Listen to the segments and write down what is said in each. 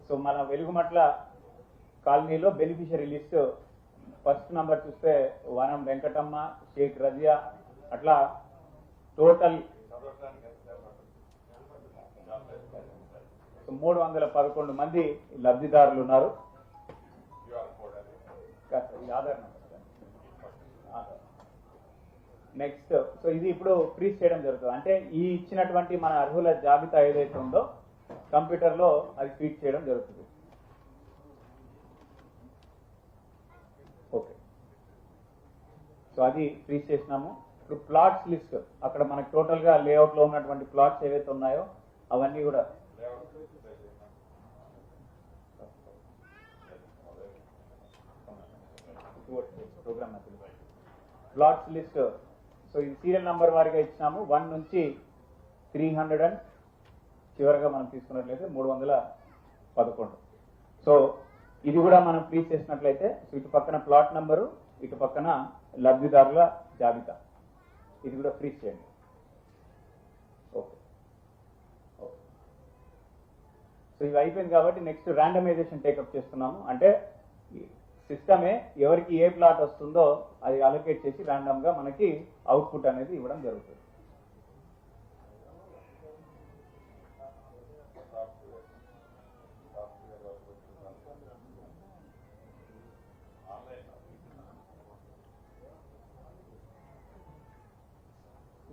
So మన వెలుగుమట్ల కాలనీలో beneficiary list first number చూస్తే వనం వెంకటమ్మ, షేక్ రజియా, అట్లా టోటల్ 311 మంది లబ్ధిదారులు ఉన్నారు. నెక్స్ట్, సో ఇది ఇప్పుడు ఫ్రీజ్ చేయడం జరుగుతుంది. అంటే ఈ ఇచ్చినటువంటి మన అర్హుల జాబితా ఏదైతే ఉందో కంప్యూటర్లో అది ఫీడ్ చేయడం జరుగుతుంది. ఓకే, సో అది ఫ్రీజ్ చేసినాము. ఇప్పుడు ప్లాట్స్ లిస్ట్, అక్కడ మనకు టోటల్గా లేఅవుట్లో ఉన్నటువంటి ప్లాట్స్ ఏవైతే ఉన్నాయో అవన్నీ కూడా ప్రోగ్రామ్ ప్లాట్స్ లిస్ట్. సో ఇది సీరియల్ నంబర్ వారిగా ఇచ్చినాము. 1 నుంచి 300 చివరిగా మనం తీసుకున్నట్లయితే 311. సో ఇది కూడా మనం ఫ్రీజ్ చేసినట్లయితే ఇటు పక్కన ప్లాట్ నంబరు, ఇటు పక్కన లబ్ధిదారుల జాబితా, ఇది కూడా ఫ్రీజ్ చేయండి. ఓకే, సో ఇవి అయిపోయింది కాబట్టి నెక్స్ట్ ర్యాండమైజేషన్ టేకప్ చేస్తున్నాము. అంటే సిస్టమే ఎవరికి ఏ ప్లాట్ వస్తుందో అది అలొకేట్ చేసి ర్యాండమ్ గా మనకి అవుట్పుట్ అనేది ఇవ్వడం జరుగుతుంది.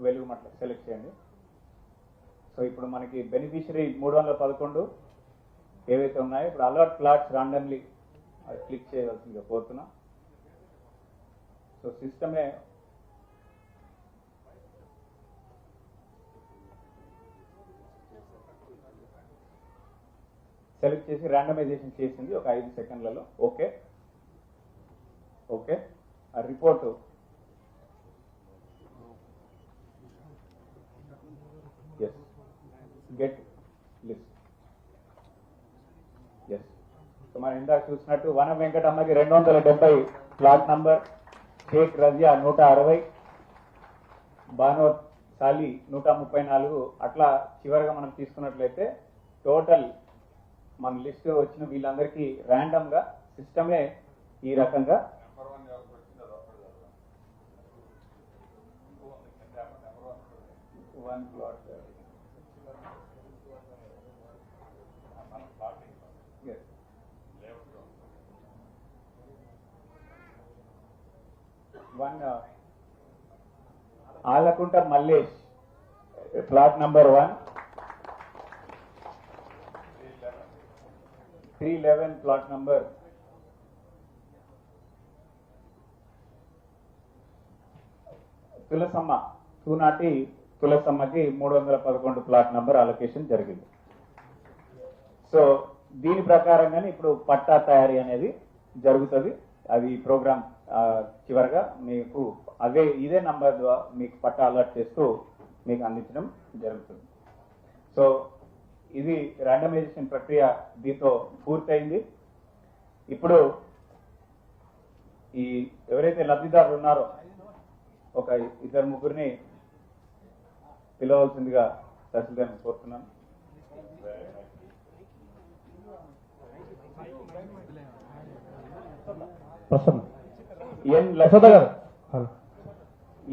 వెలుగుమట్ల సెలెక్ట్ చేయండి. సో ఇప్పుడు మనకి బెనిఫిషరీ 311 ఏవైతే ఉన్నాయో ఇప్పుడు అలర్ట్ ప్లాట్స్ రాండమ్లీ అది క్లిక్ చేయవలసిందిగా కోరుతున్నా. సో సిస్టమే సెలెక్ట్ చేసి ర్యాండమైజేషన్ చేసింది ఒక 5 సెకండ్లలో. ఓకే ఓకే, ఆ report yes get list yes. So మనం ఇందాక చూసినట్టు వనం వెంకటమ్మకి 270 ప్లాట్ నంబర్, షేక్ రజియా 160, బానోత్ సాలి 134, అట్లా చివరిగా మనం తీసుకున్నట్లయితే టోటల్ మన లిస్ట్ వచ్చిన వీళ్ళందరికీ ర్యాండమ్ గా సిస్టమే ఈ రకంగా one plot one Alakunta Mallesh plot number 1, 311 plot number, Tulasamma 290 తులసమ్మకి 311 plot number allocation జరిగింది. సో దీని ప్రకారంగానే ఇప్పుడు పట్టా తయారీ అనేది జరుగుతుంది. అది ప్రోగ్రామ్ చివరగా మీకు ఇదే నంబర్ ద్వారా మీకు పట్టా అలర్ట్ చేస్తూ మీకు అందించడం జరుగుతుంది. సో ఇది ర్యాండమైజేషన్ ప్రక్రియ దీంతో పూర్తయింది. ఇప్పుడు ఈ ఎవరైతే లబ్ధిదారులు ఉన్నారో ఒక 2-3 పిలవలసిందిగా తహసీల్దార్ని కోరుతున్నాను.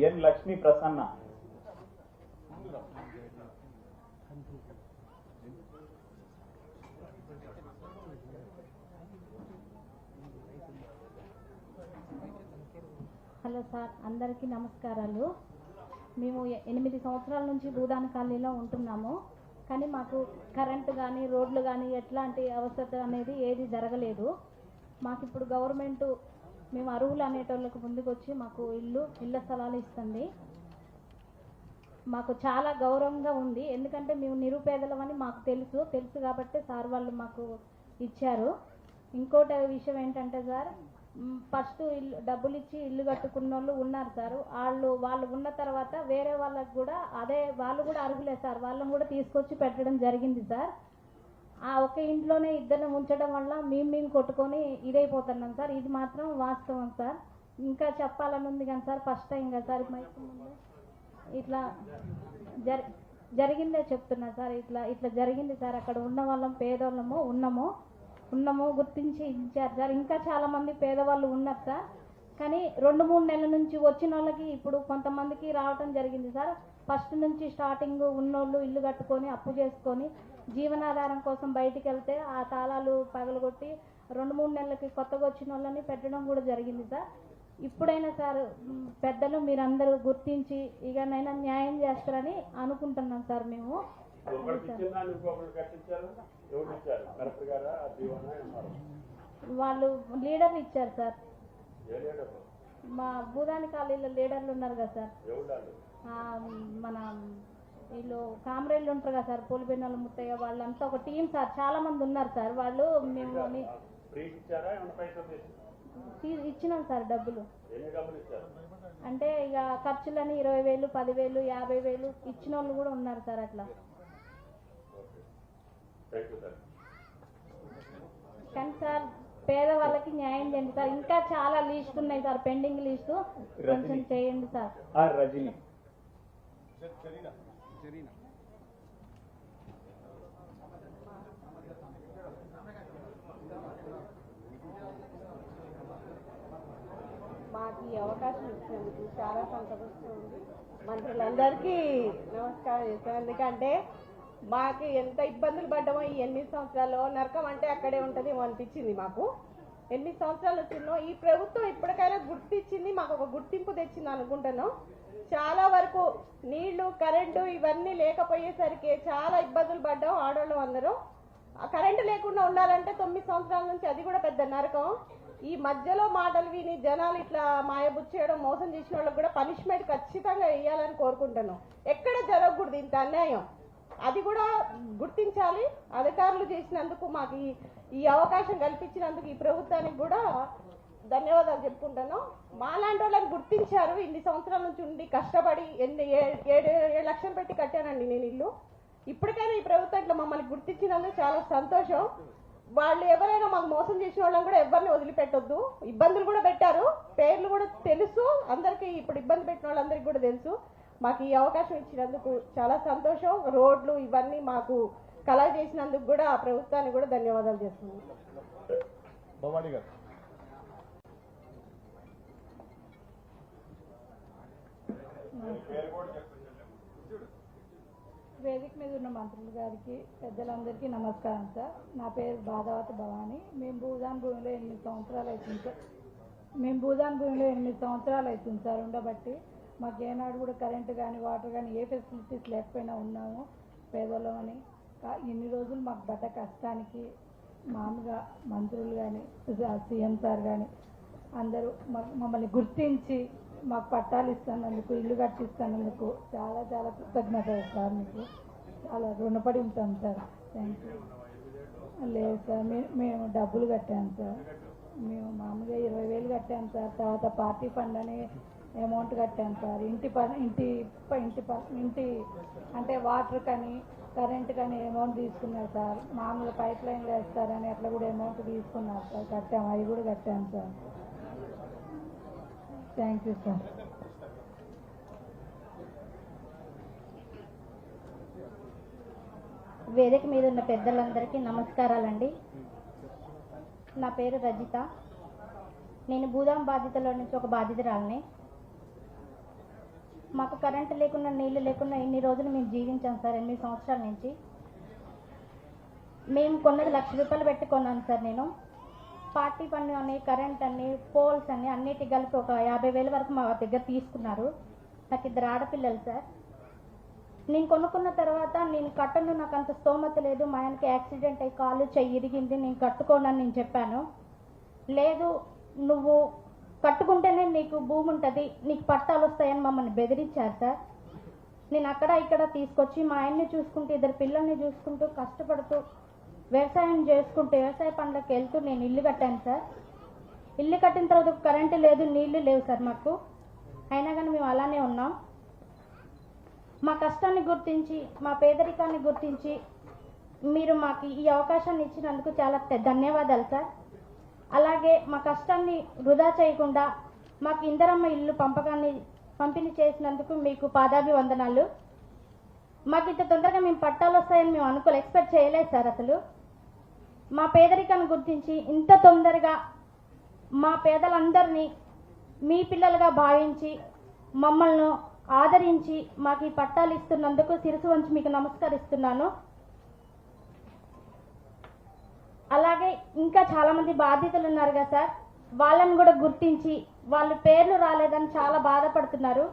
ఎన్ లక్ష్మీ ప్రసన్న, హలో సార్, అందరికీ నమస్కారాలు. మేము 8 సంవత్సరాల నుంచి భూదాన కాలనీలో ఉంటున్నాము. కానీ మాకు కరెంటు కానీ రోడ్లు కానీ ఎట్లాంటి అవసరత అనేది ఏది జరగలేదు. మాకు ఇప్పుడు గవర్నమెంట్ మేము అర్హులు అనేటోళ్ళకు ముందుకు వచ్చి మాకు ఇళ్ళ స్థలాలు ఇస్తుంది. మాకు చాలా గౌరవంగా ఉంది. ఎందుకంటే మేము నిరుపేదలమని మాకు తెలుసు కాబట్టి సార్ వాళ్ళు మాకు ఇచ్చారు. ఇంకోటి విషయం ఏంటంటే సార్, ఫస్ట్ డబ్బులు ఇచ్చి ఇల్లు కట్టుకున్న వాళ్ళు ఉన్నారు సార్. వాళ్ళు ఉన్న తర్వాత వేరే వాళ్ళకు కూడా వాళ్ళు కూడా అర్హులే సార్. వాళ్ళని కూడా తీసుకొచ్చి పెట్టడం జరిగింది సార్. ఆ ఒక ఇంట్లోనే ఇద్దరిని ఉంచడం వల్ల మేము కొట్టుకొని ఇదైపోతున్నాం సార్. ఇది మాత్రం వాస్తవం సార్. ఇంకా చెప్పాలని ఉంది కానీ సార్, ఫస్ట్ టైం కదా సార్ మైక్ ముందు ఇట్లా జరిగిందే చెప్తున్నా సార్. ఇట్లా ఇట్లా జరిగింది సార్. అక్కడ ఉన్న వాళ్ళం పేదవాళ్ళము ఉన్నాము గుర్తించి ఇచ్చారు సార్. ఇంకా చాలా మంది పేదవాళ్ళు ఉన్నారు సార్. కానీ 2-3 నెలల నుంచి వచ్చిన వాళ్ళకి ఇప్పుడు కొంతమందికి రావటం జరిగింది సార్. ఫస్ట్ నుంచి స్టార్టింగ్ ఉన్నోళ్ళు ఇల్లు కట్టుకొని అప్పు చేసుకొని జీవనాధారం కోసం బయటికి వెళ్తే ఆ తాళాలు పగలగొట్టి 2-3 నెలలకి కొత్తగా వచ్చిన వాళ్ళని పెట్టడం కూడా జరిగింది సార్. ఇప్పుడైనా సార్ పెద్దలు మీరందరూ గుర్తించి ఇకనైనా న్యాయం చేస్తారని అనుకుంటున్నాం సార్ మేము. వాళ్ళు లీడర్లు ఇచ్చారు సార్. మా భూదాని కాలనీలో లీడర్లు ఉన్నారు కదా సార్. మన వీళ్ళు కామ్రేడ్లు ఉంటారు కదా సార్, పోలిపోయిన ముత్తయ్య వాళ్ళంతా ఒక టీం సార్. చాలా మంది ఉన్నారు సార్. వాళ్ళు మేము ఇచ్చినాం సార్ డబ్బులు. అంటే ఇక ఖర్చులని 20,000, 10,000, 50,000 ఇచ్చిన వాళ్ళు కూడా ఉన్నారు సార్. అట్లా కానీ సార్ పేదవాళ్ళకి న్యాయం చేయండి సార్. ఇంకా చాలా లిస్ట్ ఉన్నాయి సార్, పెండింగ్ లిస్ట్. కొంచెం చేయండి సార్. రజని మాకు ఈ అవకాశం ఇచ్చినందుకు చాలా సంతోషంగా. మంత్రులందరికీ నమస్కారం చేస్తాను. ఎందుకంటే మాకు ఎంత ఇబ్బందులు పడ్డామో ఈ 8 సంవత్సరాల్లో, నరకం అంటే అక్కడే ఉంటుందేమో అనిపించింది మాకు. 8 సంవత్సరాలు వచ్చిందో ఈ ప్రభుత్వం ఇప్పటికైనా గుర్తించింది, మాకు ఒక గుర్తింపు తెచ్చింది అనుకుంటాను. చాలా వరకు నీళ్లు, కరెంటు ఇవన్నీ లేకపోయేసరికి చాలా ఇబ్బందులు పడ్డాం ఆడవాళ్ళం అందరూ. కరెంటు లేకుండా ఉండాలంటే 9 సంవత్సరాల నుంచి అది కూడా పెద్ద నరకం. ఈ మధ్యలో మాటలు విని జనాలు ఇట్లా మాయబుచ్చేయడం, మోసం చేసిన వాళ్ళకి కూడా పనిష్మెంట్ ఖచ్చితంగా వేయాలని కోరుకుంటాను. ఎక్కడ జరగకూడదు ఇంత అన్యాయం, అది కూడా గుర్తించాలి. అధికారులు చేసినందుకు, మాకు ఈ అవకాశం కల్పించినందుకు ఈ ప్రభుత్వానికి కూడా ధన్యవాదాలు చెప్పుకుంటాను. మాలాంటి వాళ్ళని గుర్తించారు. ఇన్ని సంవత్సరాల నుంచి ఉండి కష్టపడి 7 లక్షలు పెట్టి కట్టానండి నేను ఇల్లు. ఇప్పటికైనా ఈ ప్రభుత్వం ఇట్లా మమ్మల్ని గుర్తించినందుకు చాలా సంతోషం. వాళ్ళు ఎవరైనా మాకు మోసం చేసిన వాళ్ళని కూడా ఎవరిని వదిలిపెట్టొద్దు. ఇబ్బందులు కూడా పెట్టారు, పేర్లు కూడా తెలుసు అందరికీ. ఇప్పుడు ఇబ్బంది పెట్టిన వాళ్ళందరికీ కూడా తెలుసు. మాకు ఈ అవకాశం ఇచ్చినందుకు చాలా సంతోషం. రోడ్లు ఇవన్నీ మాకు కళ చేసినందుకు కూడా ఆ ప్రభుత్వానికి కూడా ధన్యవాదాలు చేస్తున్నాను. వేదిక మీద ఉన్న మంత్రులు గారికి, పెద్దలందరికీ నమస్కారం సార్. నా పేరు బాధావతి భవాని. మేము భూదాన్ భూమిలో 8 సంవత్సరాలు అవుతుంది సార్. భూదాన్ భూమిలో 8 సంవత్సరాలు అవుతుంది సార్ ఉండబట్టి. మాకు ఏనాడు కూడా కరెంటు కానీ వాటర్ కానీ ఏ ఫెసిలిటీస్ లేకపోయినా ఉన్నాము పేదోళ్ళం అని. ఇన్ని రోజులు మాకు పడ్డ కష్టానికి మామూలుగా మంత్రులు కానీ, సీఎం సార్ కానీ అందరూ మమ్మల్ని గుర్తించి మాకు పట్టాలు ఇస్తున్నందుకు, ఇల్లు కట్టిస్తున్నందుకు చాలా చాలా కృతజ్ఞతలు సార్. మీకు చాలా రుణపడి ఉంటాం సార్. Thank you. లేదు సార్, మేము డబ్బులు కట్టాము సార్. మేము మామూలుగా 20,000 కట్టాము సార్. తర్వాత పార్టీ ఫండ్ అని అమౌంట్ కట్టాము సార్. ఇంటి అంటే వాటర్ కానీ కరెంట్ కానీ అమౌంట్ తీసుకున్నారు సార్. మామూలు పైప్ లైన్లు వేస్తారని అట్లా కూడా అమౌంట్ తీసుకున్నారు సార్. కట్టాము, అవి కూడా కట్టాము సార్. Thank you sir. వేదిక మీద ఉన్న పెద్దలందరికీ నమస్కారాలండి. నా పేరు రజిత. నేను భూదాం బాధితుల నుంచి ఒక బాధితురాలని. మాకు కరెంటు లేకుండా, నీళ్లు లేకుండా ఇన్ని రోజులు మేము జీవించాం సార్. 8 సంవత్సరాల నుంచి మేము కొన్నది ₹1,00,000 పెట్టి కొన్నాను సార్. నేను పార్టీ పన్ను అని, కరెంట్ అని, పోల్స్ అని అన్నిటి కలిపి ఒక 50,000 వరకు మా దగ్గర తీసుకున్నారు. నాకు 2 ఆడపిల్లలు సార్. నేను కొనుక్కున్న తర్వాత నేను కట్టను, నాకు అంత స్తోమత లేదు, మా ఆయనకి యాక్సిడెంట్ అయ్యి కాలు చెయ్యి ఇరిగింది, నేను కట్టుకోనని నేను చెప్పాను. లేదు, నువ్వు కట్టుకుంటేనే నీకు భూమి ఉంటుంది, నీకు పట్టాలు వస్తాయని మమ్మల్ని బెదిరించారు సార్. నేను అక్కడ ఇక్కడ తీసుకొచ్చి మా ఆయన్ని చూసుకుంటూ, 2 పిల్లల్ని చూసుకుంటూ, కష్టపడుతూ వ్యవసాయం చేసుకుంటూ, వ్యవసాయ పనులకు వెళ్తూ నేను ఇల్లు కట్టాను సార్. ఇల్లు కట్టిన తర్వాత కరెంటు లేదు, నీళ్లు లేవు సార్ మాకు. అయినా కానీ మేము అలానే ఉన్నాం. మా కష్టాన్ని గుర్తించి, మా పేదరికాన్ని గుర్తించి మీరు మాకు ఈ అవకాశాన్ని ఇచ్చినందుకు చాలా ధన్యవాదాలు సార్. అలాగే మా కష్టాన్ని వృధా చేయకుండా మాకు ఇందిరమ్మ ఇల్లు పంపిణీ చేసినందుకు మీకు పాదాభివందనాలు. మాకు ఇంత తొందరగా మేము పట్టాలు వస్తాయని మేము ఎక్స్పెక్ట్ చేయలేదు సార్. అసలు మా పేదరికాన్ని గుర్తించి ఇంత తొందరగా మా పేదలందరినీ మీ పిల్లలుగా భావించి మమ్మల్ని ఆదరించి మాకు ఈ పట్టాలు ఇస్తున్నందుకు శిరసు వంచి మీకు నమస్కరిస్తున్నాను. అలాగే ఇంకా చాలా మంది బాధితులు ఉన్నారు కదా సార్, వాళ్ళని కూడా గుర్తించి వాళ్ళ పేర్లు రాలేదని చాలా బాధపడుతున్నారు.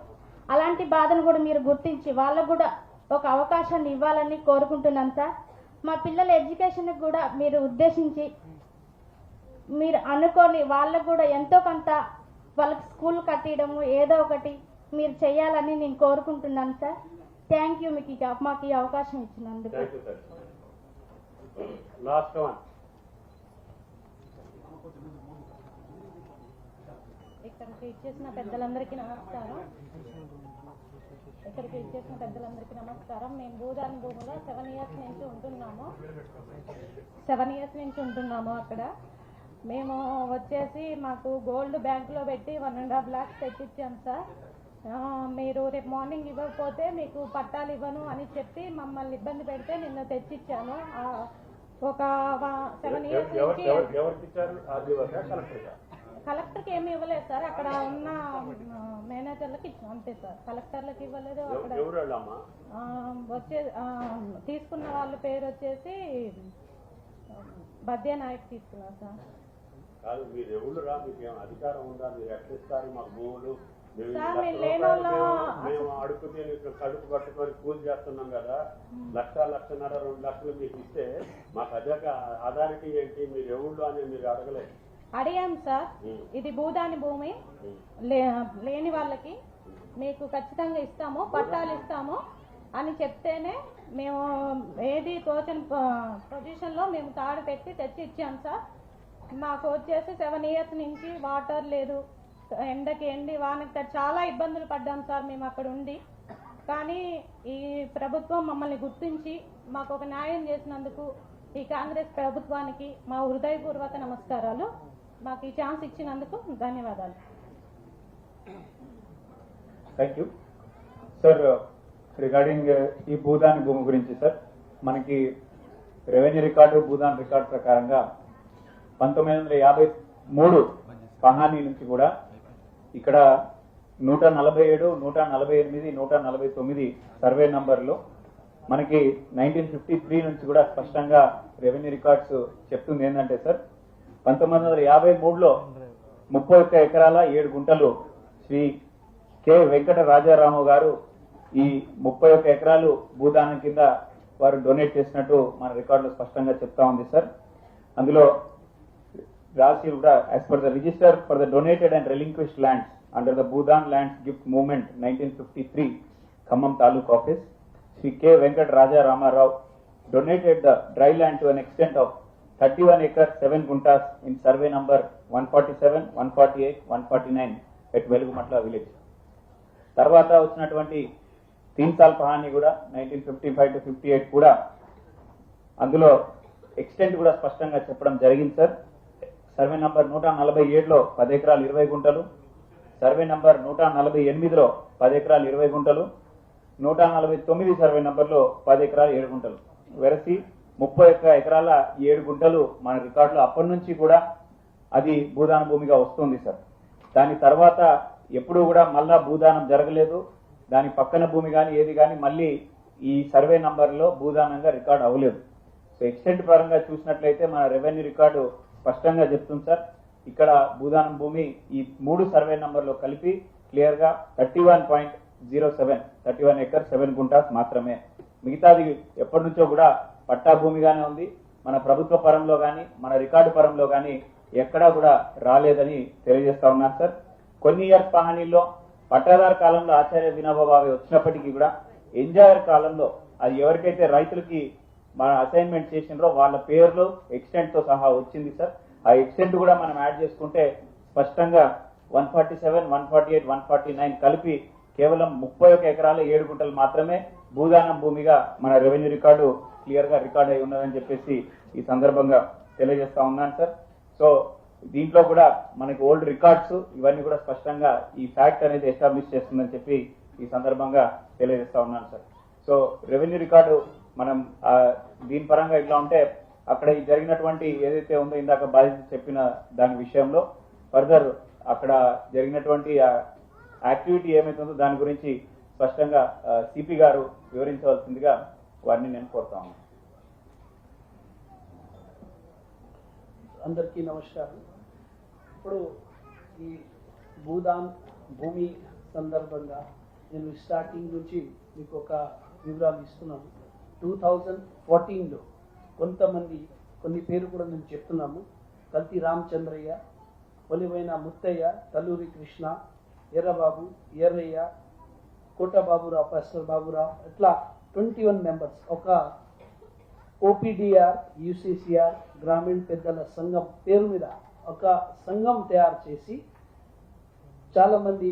అలాంటి బాధను కూడా మీరు గుర్తించి వాళ్ళకు కూడా ఒక అవకాశాన్ని ఇవ్వాలని కోరుకుంటున్నాను సార్. మా పిల్లల ఎడ్యుకేషన్కి కూడా మీరు ఉద్దేశించి మీరు అనుకొని వాళ్ళకు కూడా ఎంతో కొంత వాళ్ళకి స్కూల్ కట్టియడము ఏదో ఒకటి మీరు చేయాలని నేను కోరుకుంటున్నాను సార్. థ్యాంక్ యూ మాకు ఈ అవకాశం ఇచ్చినందుకు. Last one. ఇక్కడికి ఇచ్చేసిన పెద్దలందరికీ నమస్కారం. మేము భూదాన్ భూమిలో 7 years నుంచి ఉంటున్నాము. 7 years నుంచి ఉంటున్నాము అక్కడ. మేము వచ్చేసి మాకు గోల్డ్ బ్యాంకులో పెట్టి 1.5 lakhs తెచ్చిచ్చాం సార్. మీరు రేపు మార్నింగ్ ఇవ్వకపోతే మీకు పట్టాలు ఇవ్వను అని చెప్పి మమ్మల్ని ఇబ్బంది పెడితే నిన్న తెచ్చిచ్చాను. ఒక 7 years నుంచి కలెక్టర్కి ఏమి ఇవ్వలేదు సార్. అక్కడ ఉన్న మేనేజర్లకు ఇచ్చాం అంతే సార్. కలెక్టర్లకు ఇవ్వలేదు. అక్కడ తీసుకున్న వాళ్ళ పేరు వచ్చేసి బద్య నాయక్ తీసుకున్నారు సార్. కాదు, మీరు ఎవరు రా, మీకు అధికారం ఉందా? మీరు ఎట్లా ఇస్తారు మాకు భూములు? మేము అడుగుతే కడుపు కట్టుకొని పూజ చేస్తున్నాం కదా, 1,00,000, 1,50,000, 2 లక్షలు మీకు ఇస్తే మాకు అథారిటీ ఏంటి? మీరు ఎవరు అని మీరు అడగలేదు. అడిగాం సార్. ఇది భూదాని భూమి లేని వాళ్ళకి మీకు ఖచ్చితంగా ఇస్తాము, పట్టాలు ఇస్తాము అని చెప్తేనే మేము ఏది తోచని పొజిషన్లో మేము తాడు పెట్టి తెచ్చి ఇచ్చాం సార్. మాకు వచ్చేసి 7 years నుంచి వాటర్ లేదు, ఎండకి ఎండి వానకి చాలా ఇబ్బందులు పడ్డాం సార్ మేము అక్కడ ఉండి. కానీ ఈ ప్రభుత్వం మమ్మల్ని గుర్తించి మాకు ఒక న్యాయం చేసినందుకు ఈ కాంగ్రెస్ ప్రభుత్వానికి మా హృదయపూర్వక నమస్కారాలు. మాకు ఈ ఛాన్స్ ఇచ్చినందుకు ధన్యవాదాలు. Thank you sir. రిగార్డింగ్ ఈ భూదాన్ భూమి గురించి సార్, మనకి రెవెన్యూ రికార్డు భూదాన్ రికార్డు ప్రకారంగా 1953 పహానీ నుంచి కూడా ఇక్కడ 147, 148, 149 సర్వే నంబర్లు మనకి 1953 నుంచి కూడా స్పష్టంగా రెవెన్యూ రికార్డ్స్ చెప్తుంది ఏంటంటే సార్, 1953లో 31 ఎకరాల 7 గుంటలు శ్రీ కె వెంకట రాజారాము గారు ఈ 31 ఎకరాలు భూదానం కింద వారు డొనేట్ చేసినట్టు మన రికార్డులో స్పష్టంగా చెప్తా ఉంది సార్. అందులో రాసి కూడా as per the register for the donated and relinquished lands under the Bhoodan lands gift movement 1953 Khammam taluk office, Shri K Venkata Raja Ramarao donated the dry land to an extent of 31 acres 7 guntas in survey number 147, 148, 149 at Velugumatla village. తర్వాత వచ్చినటువంటి 3 సాల్ పహాని కూడా 1955 to 58 కూడా అందులో extent కూడా స్పష్టంగా చెప్పడం జరిగింది సార్. సర్వే నంబర్ 147లో 10 ఎకరాలు 20 గుంటలు, సర్వే నంబర్ 148లో 10 ఎకరాలు 20 గుంటలు, 149 సర్వే నంబర్లో 10 ఎకరాలు 7 గుంటలు వెరసి 31 ఎకరాల 7 గుంటలు మన రికార్డులో అప్పటి నుంచి కూడా అది భూదాన భూమిగా వస్తుంది సార్. దాని తర్వాత ఎప్పుడు కూడా మళ్ళా భూదానం జరగలేదు. దాని పక్కన భూమి కానీ ఏది కానీ మళ్ళీ ఈ సర్వే నంబర్లో భూదానంగా రికార్డు అవ్వలేదు. సో ఎక్స్టెంట్ పరంగా చూసినట్లయితే మన రెవెన్యూ రికార్డు స్పష్టంగా చెప్తుంది సార్, ఇక్కడ భూదానం భూమి ఈ 3 సర్వే నంబర్లో కలిపి క్లియర్ గా 31.07 31 ఎకర్ 7 గుంటాస్ మాత్రమే. మిగతాది ఎప్పటి నుంచో కూడా పట్టా భూమిగానే ఉంది. మన ప్రభుత్వ పరంలో కానీ మన రికార్డు పరంలో కానీ ఎక్కడా కూడా రాలేదని తెలియజేస్తా ఉన్నాను సార్. కొన్ని ఇయర్స్ పహానీల్లో పట్టాదారు కాలంలో ఆచార్య వినోబా భావే వచ్చినప్పటికీ కూడా ఎంజాయర్ కాలంలో అది ఎవరికైతే రైతులకి మన అసైన్మెంట్ చేసినారో వాళ్ళ పేర్లు ఎక్స్టెంట్ తో సహా వచ్చింది సార్. ఆ ఎక్స్టెంట్ కూడా మనం యాడ్ చేసుకుంటే స్పష్టంగా 147, 148, 149 కలిపి కేవలం 31 ఎకరాల 7 గుంటలు మాత్రమే భూదానం భూమిగా మన రెవెన్యూ రికార్డు క్లియర్ గా రికార్డ్ అయి ఉన్నదని చెప్పేసి ఈ సందర్భంగా తెలియజేస్తా ఉన్నాను సార్. సో దీంట్లో కూడా మనకి ఓల్డ్ రికార్డ్స్ ఇవన్నీ కూడా స్పష్టంగా ఈ ఫ్యాక్ట్ అనేది ఎస్టాబ్లిష్ చేస్తుందని చెప్పి ఈ సందర్భంగా తెలియజేస్తా ఉన్నాను సార్. సో రెవెన్యూ రికార్డు మనం దీని పరంగా ఇట్లా ఉంటే అక్కడ ఈ జరిగినటువంటి ఏదైతే ఉందో ఇందాక బాధిత చెప్పిన దాని విషయంలో ఫర్దర్ అక్కడ జరిగినటువంటి యాక్టివిటీ ఏమైతుందో దాని గురించి స్పష్టంగా సిపి గారు వివరించవలసిందిగా వారిని నేను కోరుతాను. అందరికీ నమస్కారం. ఇప్పుడు ఈ భూమి సందర్భంగా నేను స్టార్టింగ్ నుంచి మీకు ఒక వివరాలు ఇస్తున్నాను. 2014లో కొన్ని పేరు కూడా నేను చెప్తున్నాము. కల్తీ రామచంద్రయ్య, ఒలివైన ముత్తయ్య, తల్లూరి కృష్ణ, ఎర్రబాబు, ఎర్రయ్య, కోటబాబురావు, పాస్టర్ బాబురావు, ఇట్లా 21 మెంబర్స్ ఒక ఓపీడీఆర్, యూసీసీఆర్, గ్రామీణ పెద్దల సంఘం పేరు మీద ఒక సంఘం తయారు చేసి చాలా మంది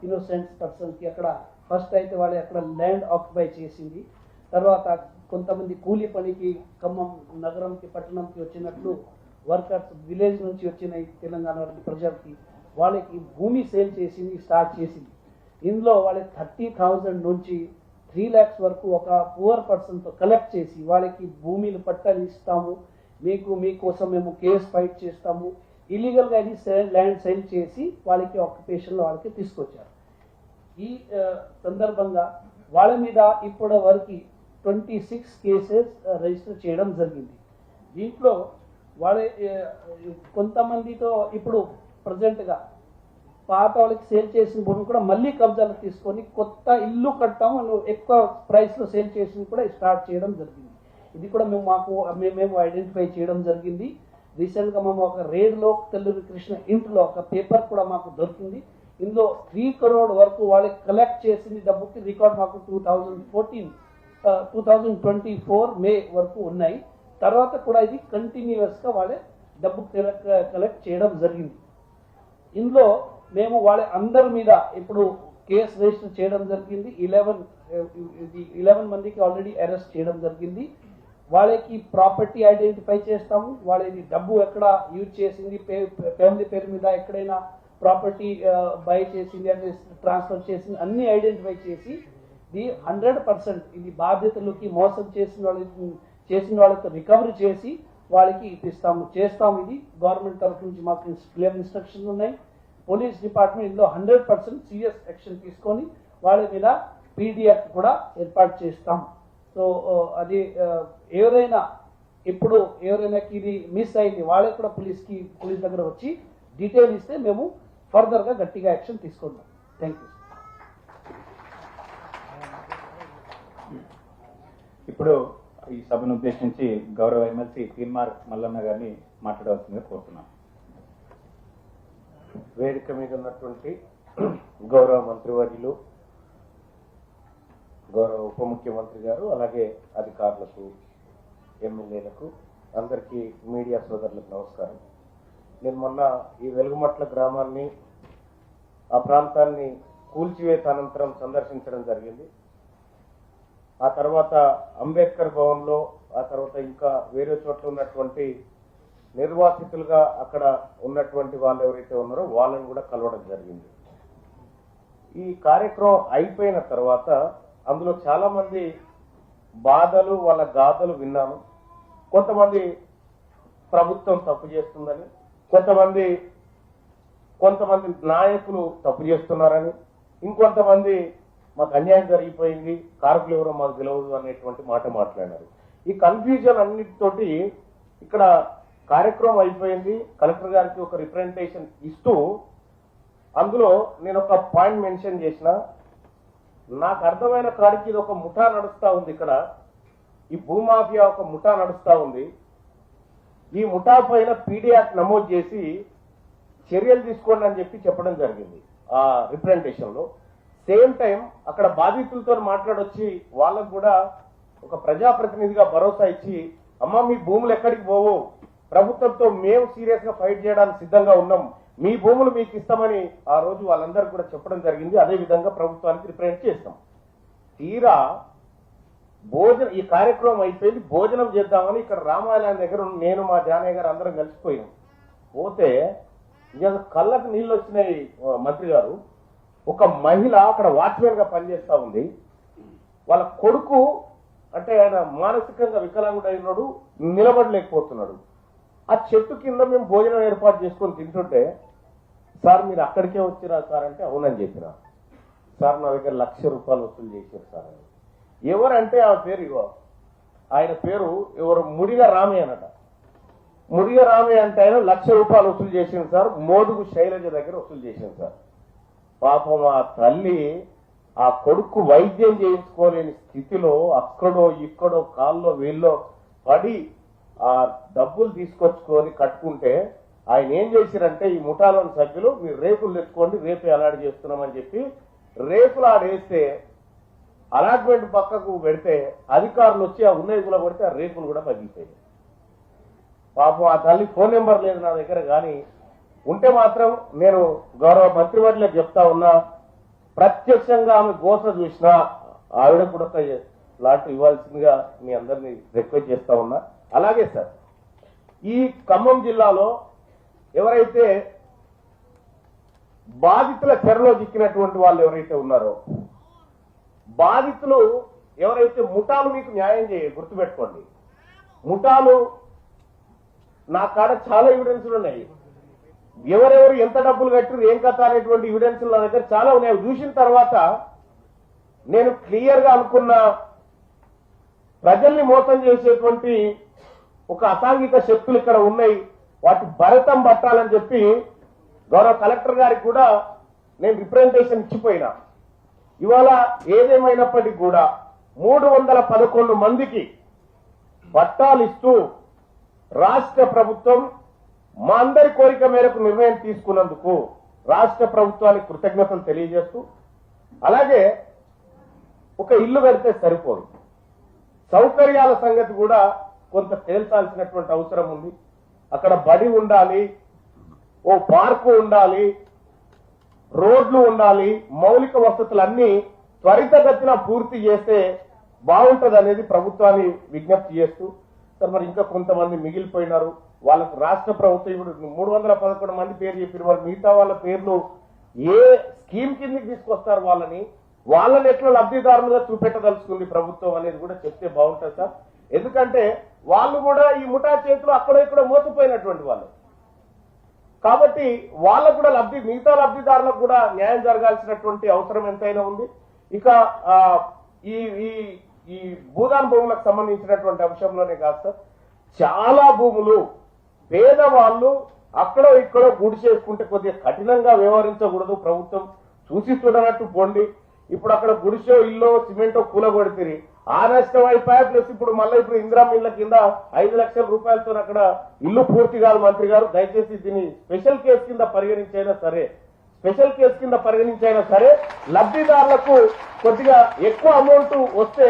ఇన్నోసెంట్ పర్సన్కి అక్కడ ఫస్ట్ అయితే వాళ్ళు అక్కడ ల్యాండ్ ఆక్యుపై చేసింది. తర్వాత కొంతమంది కూలీ పనికి ఖమ్మం నగరంకి పట్టణంకి వచ్చినట్లు వర్కర్స్ విలేజ్ నుంచి వచ్చిన తెలంగాణ ప్రజలకి వాళ్ళకి భూమి సేల్ చేసింది, స్టార్ట్ చేసింది. ఇందులో వాళ్ళకి 30,000 నుంచి 3 lakhs వరకు ఒక పువర్ పర్సన్తో కలెక్ట్ చేసి వాళ్ళకి భూమిని పట్టాలు ఇస్తాము, మీకోసం మేము కేసు ఫైట్ చేస్తాము, ఇల్లీగల్గా ఇది ల్యాండ్ సేల్ చేసి వాళ్ళకి ఆక్యుపేషన్లో వాళ్ళకి తీసుకొచ్చారు. ఈ సందర్భంగా వాళ్ళ మీద ఇప్పటి వరకు 26 కేసెస్ రిజిస్టర్ చేయడం జరిగింది. దీంట్లో వాళ్ళ కొంతమందితో ఇప్పుడు ప్రజెంట్గా పాత వాళ్ళకి సేల్ చేసిన భూమి కూడా మళ్ళీ కబ్జాలు తీసుకొని కొత్త ఇల్లు కట్టాము ఎక్కువ ప్రైస్లో సేల్ చేసి కూడా స్టార్ట్ చేయడం జరిగింది. ఇది కూడా మేము ఐడెంటిఫై చేయడం జరిగింది. రీసెంట్గా మేము ఒక రేడ్లో తెల్లూరి కృష్ణ ఇంట్లో ఒక పేపర్ కూడా మాకు దొరికింది. ఇందులో 3 crore వరకు వాళ్ళకి కలెక్ట్ చేసింది డబ్బుకి రికార్డ్ మాకు 2024 మే వరకు ఉన్నాయి. తర్వాత కూడా ఇది కంటిన్యూస్గా వాళ్ళే డబ్బు కలెక్ట్ చేయడం జరిగింది. ఇందులో మేము వాళ్ళ అందరి మీద ఇప్పుడు కేసు రిజిస్టర్ చేయడం జరిగింది. 11 మందికి ఆల్రెడీ అరెస్ట్ చేయడం జరిగింది. వాళ్ళకి ప్రాపర్టీ ఐడెంటిఫై చేస్తాము, వాళ్ళకి డబ్బు ఎక్కడ యూజ్ చేసింది, ఫ్యామిలీ పేరు మీద ఎక్కడైనా ప్రాపర్టీ బై చేసింది అంటే ట్రాన్స్ఫర్ చేసింది అన్ని ఐడెంటిఫై చేసి ఇది 100% ఇది బాధ్యతలకి మోసం చేసిన వాళ్ళతో రికవరీ చేసి వాళ్ళకి చేస్తాము. ఇది గవర్నమెంట్ తరఫు నుంచి మాకు క్లియర్ ఇన్స్ట్రక్షన్స్ ఉన్నాయి. పోలీస్ డిపార్ట్మెంట్ ఇందులో 100% సీరియస్ యాక్షన్ తీసుకొని వాళ్ళ మీద పీడిఎఫ్ కూడా ఏర్పాటు చేస్తాం. సో అది ఎవరైనా ఇది మిస్ అయింది వాళ్ళకి కూడా పోలీస్ దగ్గర వచ్చి డీటెయిల్ ఇస్తే మేము ఫర్దర్గా గట్టిగా యాక్షన్ తీసుకుంటాం. Thank you. ఇప్పుడు ఈ సభను ఉద్దేశించి గౌరవ ఎమ్మెల్సీ తీన్మార్ మల్లన్న గారిని మాట్లాడవలసిందిగా కోరుతున్నాను. వేదిక మీద ఉన్నటువంటి గౌరవ మంత్రివర్యులు, గౌరవ ఉప ముఖ్యమంత్రి గారు, అలాగే అధికారులకు, ఎమ్మెల్యేలకు, అందరికీ మీడియా సోదరులకు నమస్కారం. నేను మొన్న ఈ వెలుగుమట్ల గ్రామాన్ని, ఆ ప్రాంతాన్ని కూల్చివేత అనంతరం సందర్శించడం జరిగింది. ఆ తర్వాత అంబేద్కర్ భవన్లో, ఆ తర్వాత ఇంకా వేరే చోట్ల ఉన్నటువంటి నిర్వాసితులుగా అక్కడ ఉన్నటువంటి వాళ్ళు ఎవరైతే ఉన్నారో వాళ్ళని కూడా కలవడం జరిగింది. ఈ కార్యక్రమం అయిపోయిన తర్వాత అందులో చాలా మంది బాధలు, వాళ్ళ గాథలు విన్నాను. కొంతమంది ప్రభుత్వం తప్పు చేస్తుందని, కొంతమంది నాయకులు తప్పు చేస్తున్నారని, ఇంకొంతమంది మాకు అన్యాయం జరిగిపోయింది, కారకులు ఎవరో మాకు తెలియదు అనేటువంటి మాట మాట్లాడారు. ఈ కన్ఫ్యూజన్ అన్నిటితోటి ఇక్కడ కార్యక్రమం అయిపోయింది. కలెక్టర్ గారికి ఒక రిప్రజెంటేషన్ ఇస్తూ అందులో నేను ఒక పాయింట్ మెన్షన్ చేసిన, నాకు అర్థమైన కాడికి ఇది ఒక ముఠా నడుస్తా ఉంది. ఇక్కడ ఈ భూమాఫియా ఒక ముఠా నడుస్తా ఉంది. ఈ ముఠా పైన పీడియాక్ట్ నమోదు చేసి చర్యలు తీసుకోండి అని చెప్పడం జరిగింది ఆ రిప్రజెంటేషన్ లో. సేమ్ టైం అక్కడ బాధితులతో మాట్లాడొచ్చి వాళ్ళకు కూడా ఒక ప్రజాప్రతినిధిగా భరోసా ఇచ్చి, అమ్మ మీ భూములు ఎక్కడికి పోవు, ప్రభుత్వంతో మేము సీరియస్ గా ఫైట్ చేయడానికి సిద్ధంగా ఉన్నాం, మీ భూములు మీకు ఇస్తామని ఆ రోజు వాళ్ళందరూ కూడా చెప్పడం జరిగింది. అదే విధంగా ప్రభుత్వానికి రిప్రజెంట్ చేస్తాం. తీరా ఈ కార్యక్రమం అయిపోయింది, భోజనం చేద్దామని ఇక్కడ రామాలయం దగ్గర నేను మా జానయ్య గారు అందరం కలిసిపోయాం. పోతే ఇక కళ్ళకు నీళ్ళు వచ్చినాయి. మంత్రి గారు, ఒక మహిళ అక్కడ వాచ్మెన్ గా పనిచేస్తా ఉంది. వాళ్ళ కొడుకు అంటే ఆయన మానసికంగా వికలాంగుడైనాడు, నిలబడలేకపోతున్నాడు. ఆ చెట్టు కింద మేము భోజనం ఏర్పాటు చేసుకొని తింటుంటే, సార్ మీరు అక్కడికే వచ్చిరా సార్ అంటే అవునని చెప్పిన. సార్ నా దగ్గర ₹1,00,000 వసూలు చేశారు సార్ అని. ఎవరంటే ఆ పేరు ఇగో, ఆయన పేరు ఎవరు ముడిగ రామయ్య అనట. ముడిగ రామయ్య అంటే ఆయన ₹1,00,000 వసూలు చేసింది సార్, మోదుగు శైలజ దగ్గర వసూలు చేసింది సార్. పాపం ఆ తల్లి ఆ కొడుకు వైద్యం చేయించుకోలేని స్థితిలో అక్కడో ఇక్కడో కాల్లో వీళ్ళో పడి ఆ డబ్బులు తీసుకొచ్చుకొని కట్టుకుంటే ఆయన ఏం చేశారంటే, ఈ ముఠాలోని సభ్యులు మీరు రేపులు తెచ్చుకోండి, రేపే అలాట్ చేస్తున్నామని చెప్పి రేపులు ఆడేస్తే అలాట్మెంట్ పక్కకు పెడితే అధికారులు వచ్చి ఆ ఉన్నవి కూడా కొడితే ఆ రేపులు కూడా పగిలిపోయాయి. పాపం ఆ తల్లి ఫోన్ నెంబర్ లేదు నా దగ్గర, కానీ ఉంటే మాత్రం నేను గౌరవ మంత్రివర్యులకు చెప్తా ఉన్నా, ప్రత్యక్షంగా ఆమె గోస చూసినా ఆవిడ కూడా ఒక లాట్ ఇవ్వాల్సిందిగా మీ అందరినీ రిక్వెస్ట్ చేస్తా ఉన్నా. అలాగే సార్, ఈ ఖమ్మం జిల్లాలో ఎవరైతే బాధితుల చెరలో చిక్కినటువంటి వాళ్ళు ఎవరైతే ఉన్నారో, బాధితులు ఎవరైతే ముఠాలు మీకు న్యాయం గుర్తుపెట్టుకోండి. ముఠాలు నా కాడ చాలా ఎవిడెన్స్లు ఉన్నాయి. ఎవరెవరు ఎంత డబ్బులు కట్టారు ఏం కథ అనేటువంటి ఎవిడెన్స్లు నా దగ్గర చాలా ఉన్నాయి. చూసిన తర్వాత నేను క్లియర్ గా అనుకున్న, ప్రజల్ని మోసం చేసేటువంటి ఒక అసాంఘిక శక్తులు ఇక్కడ ఉన్నాయి, వాటి భరతం పట్టాలని చెప్పి గౌరవ కలెక్టర్ గారికి కూడా నేను రిప్రజెంటేషన్ ఇచ్చిపోయినా. ఇవాళ ఏదేమైనప్పటికీ కూడా 311 మందికి పట్టాలు ఇస్తూ రాష్ట్ర ప్రభుత్వం మా అందరి కోరిక మేరకు నిర్ణయం తీసుకున్నందుకు రాష్ట్ర ప్రభుత్వానికి కృతజ్ఞతలు తెలియజేస్తూ, అలాగే ఒక ఇల్లు కడితే సరిపోదు, సౌకర్యాల సంగతి కూడా కొంత తేల్చాల్సినటువంటి అవసరం ఉంది. అక్కడ బడి ఉండాలి, ఓ పార్కు ఉండాలి, రోడ్లు ఉండాలి, మౌలిక వసతులన్నీ త్వరితగతిన పూర్తి చేస్తే బాగుంటది అనేది ప్రభుత్వాన్ని విజ్ఞప్తి చేస్తూ, సార్ మరి ఇంకా కొంతమంది మిగిలిపోయినారు, వాళ్ళకు రాష్ట్ర ప్రభుత్వం ఇప్పుడు 311 మంది పేరు చెప్పారు, మరి మిగతా వాళ్ళ పేర్లు ఏ స్కీమ్ కిందకి తీసుకొస్తారు, వాళ్ళని ఎట్లా లబ్ధిదారులుగా చూపెట్టదలుచుకుంది ప్రభుత్వం అనేది కూడా చెప్తే బాగుంటుంది సార్. ఎందుకంటే వాళ్ళు కూడా ఈ ముఠా చేతులు అక్కడ ఇక్కడ మోసపోయినటువంటి వాళ్ళు కాబట్టి వాళ్ళకు కూడా మిగతా లబ్ధిదారులకు కూడా న్యాయం జరగాల్సినటువంటి అవసరం ఎంతైనా ఉంది. ఇక ఈ భూదాన్ భూములకు సంబంధించినటువంటి అంశంలోనే కాదు సార్, చాలా భూములు పేదవాళ్ళు అక్కడో ఇక్కడో గుడి చేసుకుంటే కొద్దిగా కఠినంగా వ్యవహరించకూడదు, ప్రభుత్వం చూసి చూడనట్టు పోండి. ఇప్పుడు అక్కడ గుడిసో ఇల్లు సిమెంటో కూలగొడితే ఆ నష్టం అయిపోయా, ప్లస్ ఇప్పుడు మళ్ళీ ఇప్పుడు ఇందిరామ ఇళ్ల కింద 5 లక్షల రూపాయలతో అక్కడ ఇల్లు పూర్తి కాదు. మంత్రి గారు దయచేసి దీన్ని స్పెషల్ కేసు కింద పరిగణించైనా సరే లబ్ధిదారులకు కొద్దిగా ఎక్కువ అమౌంట్ వస్తే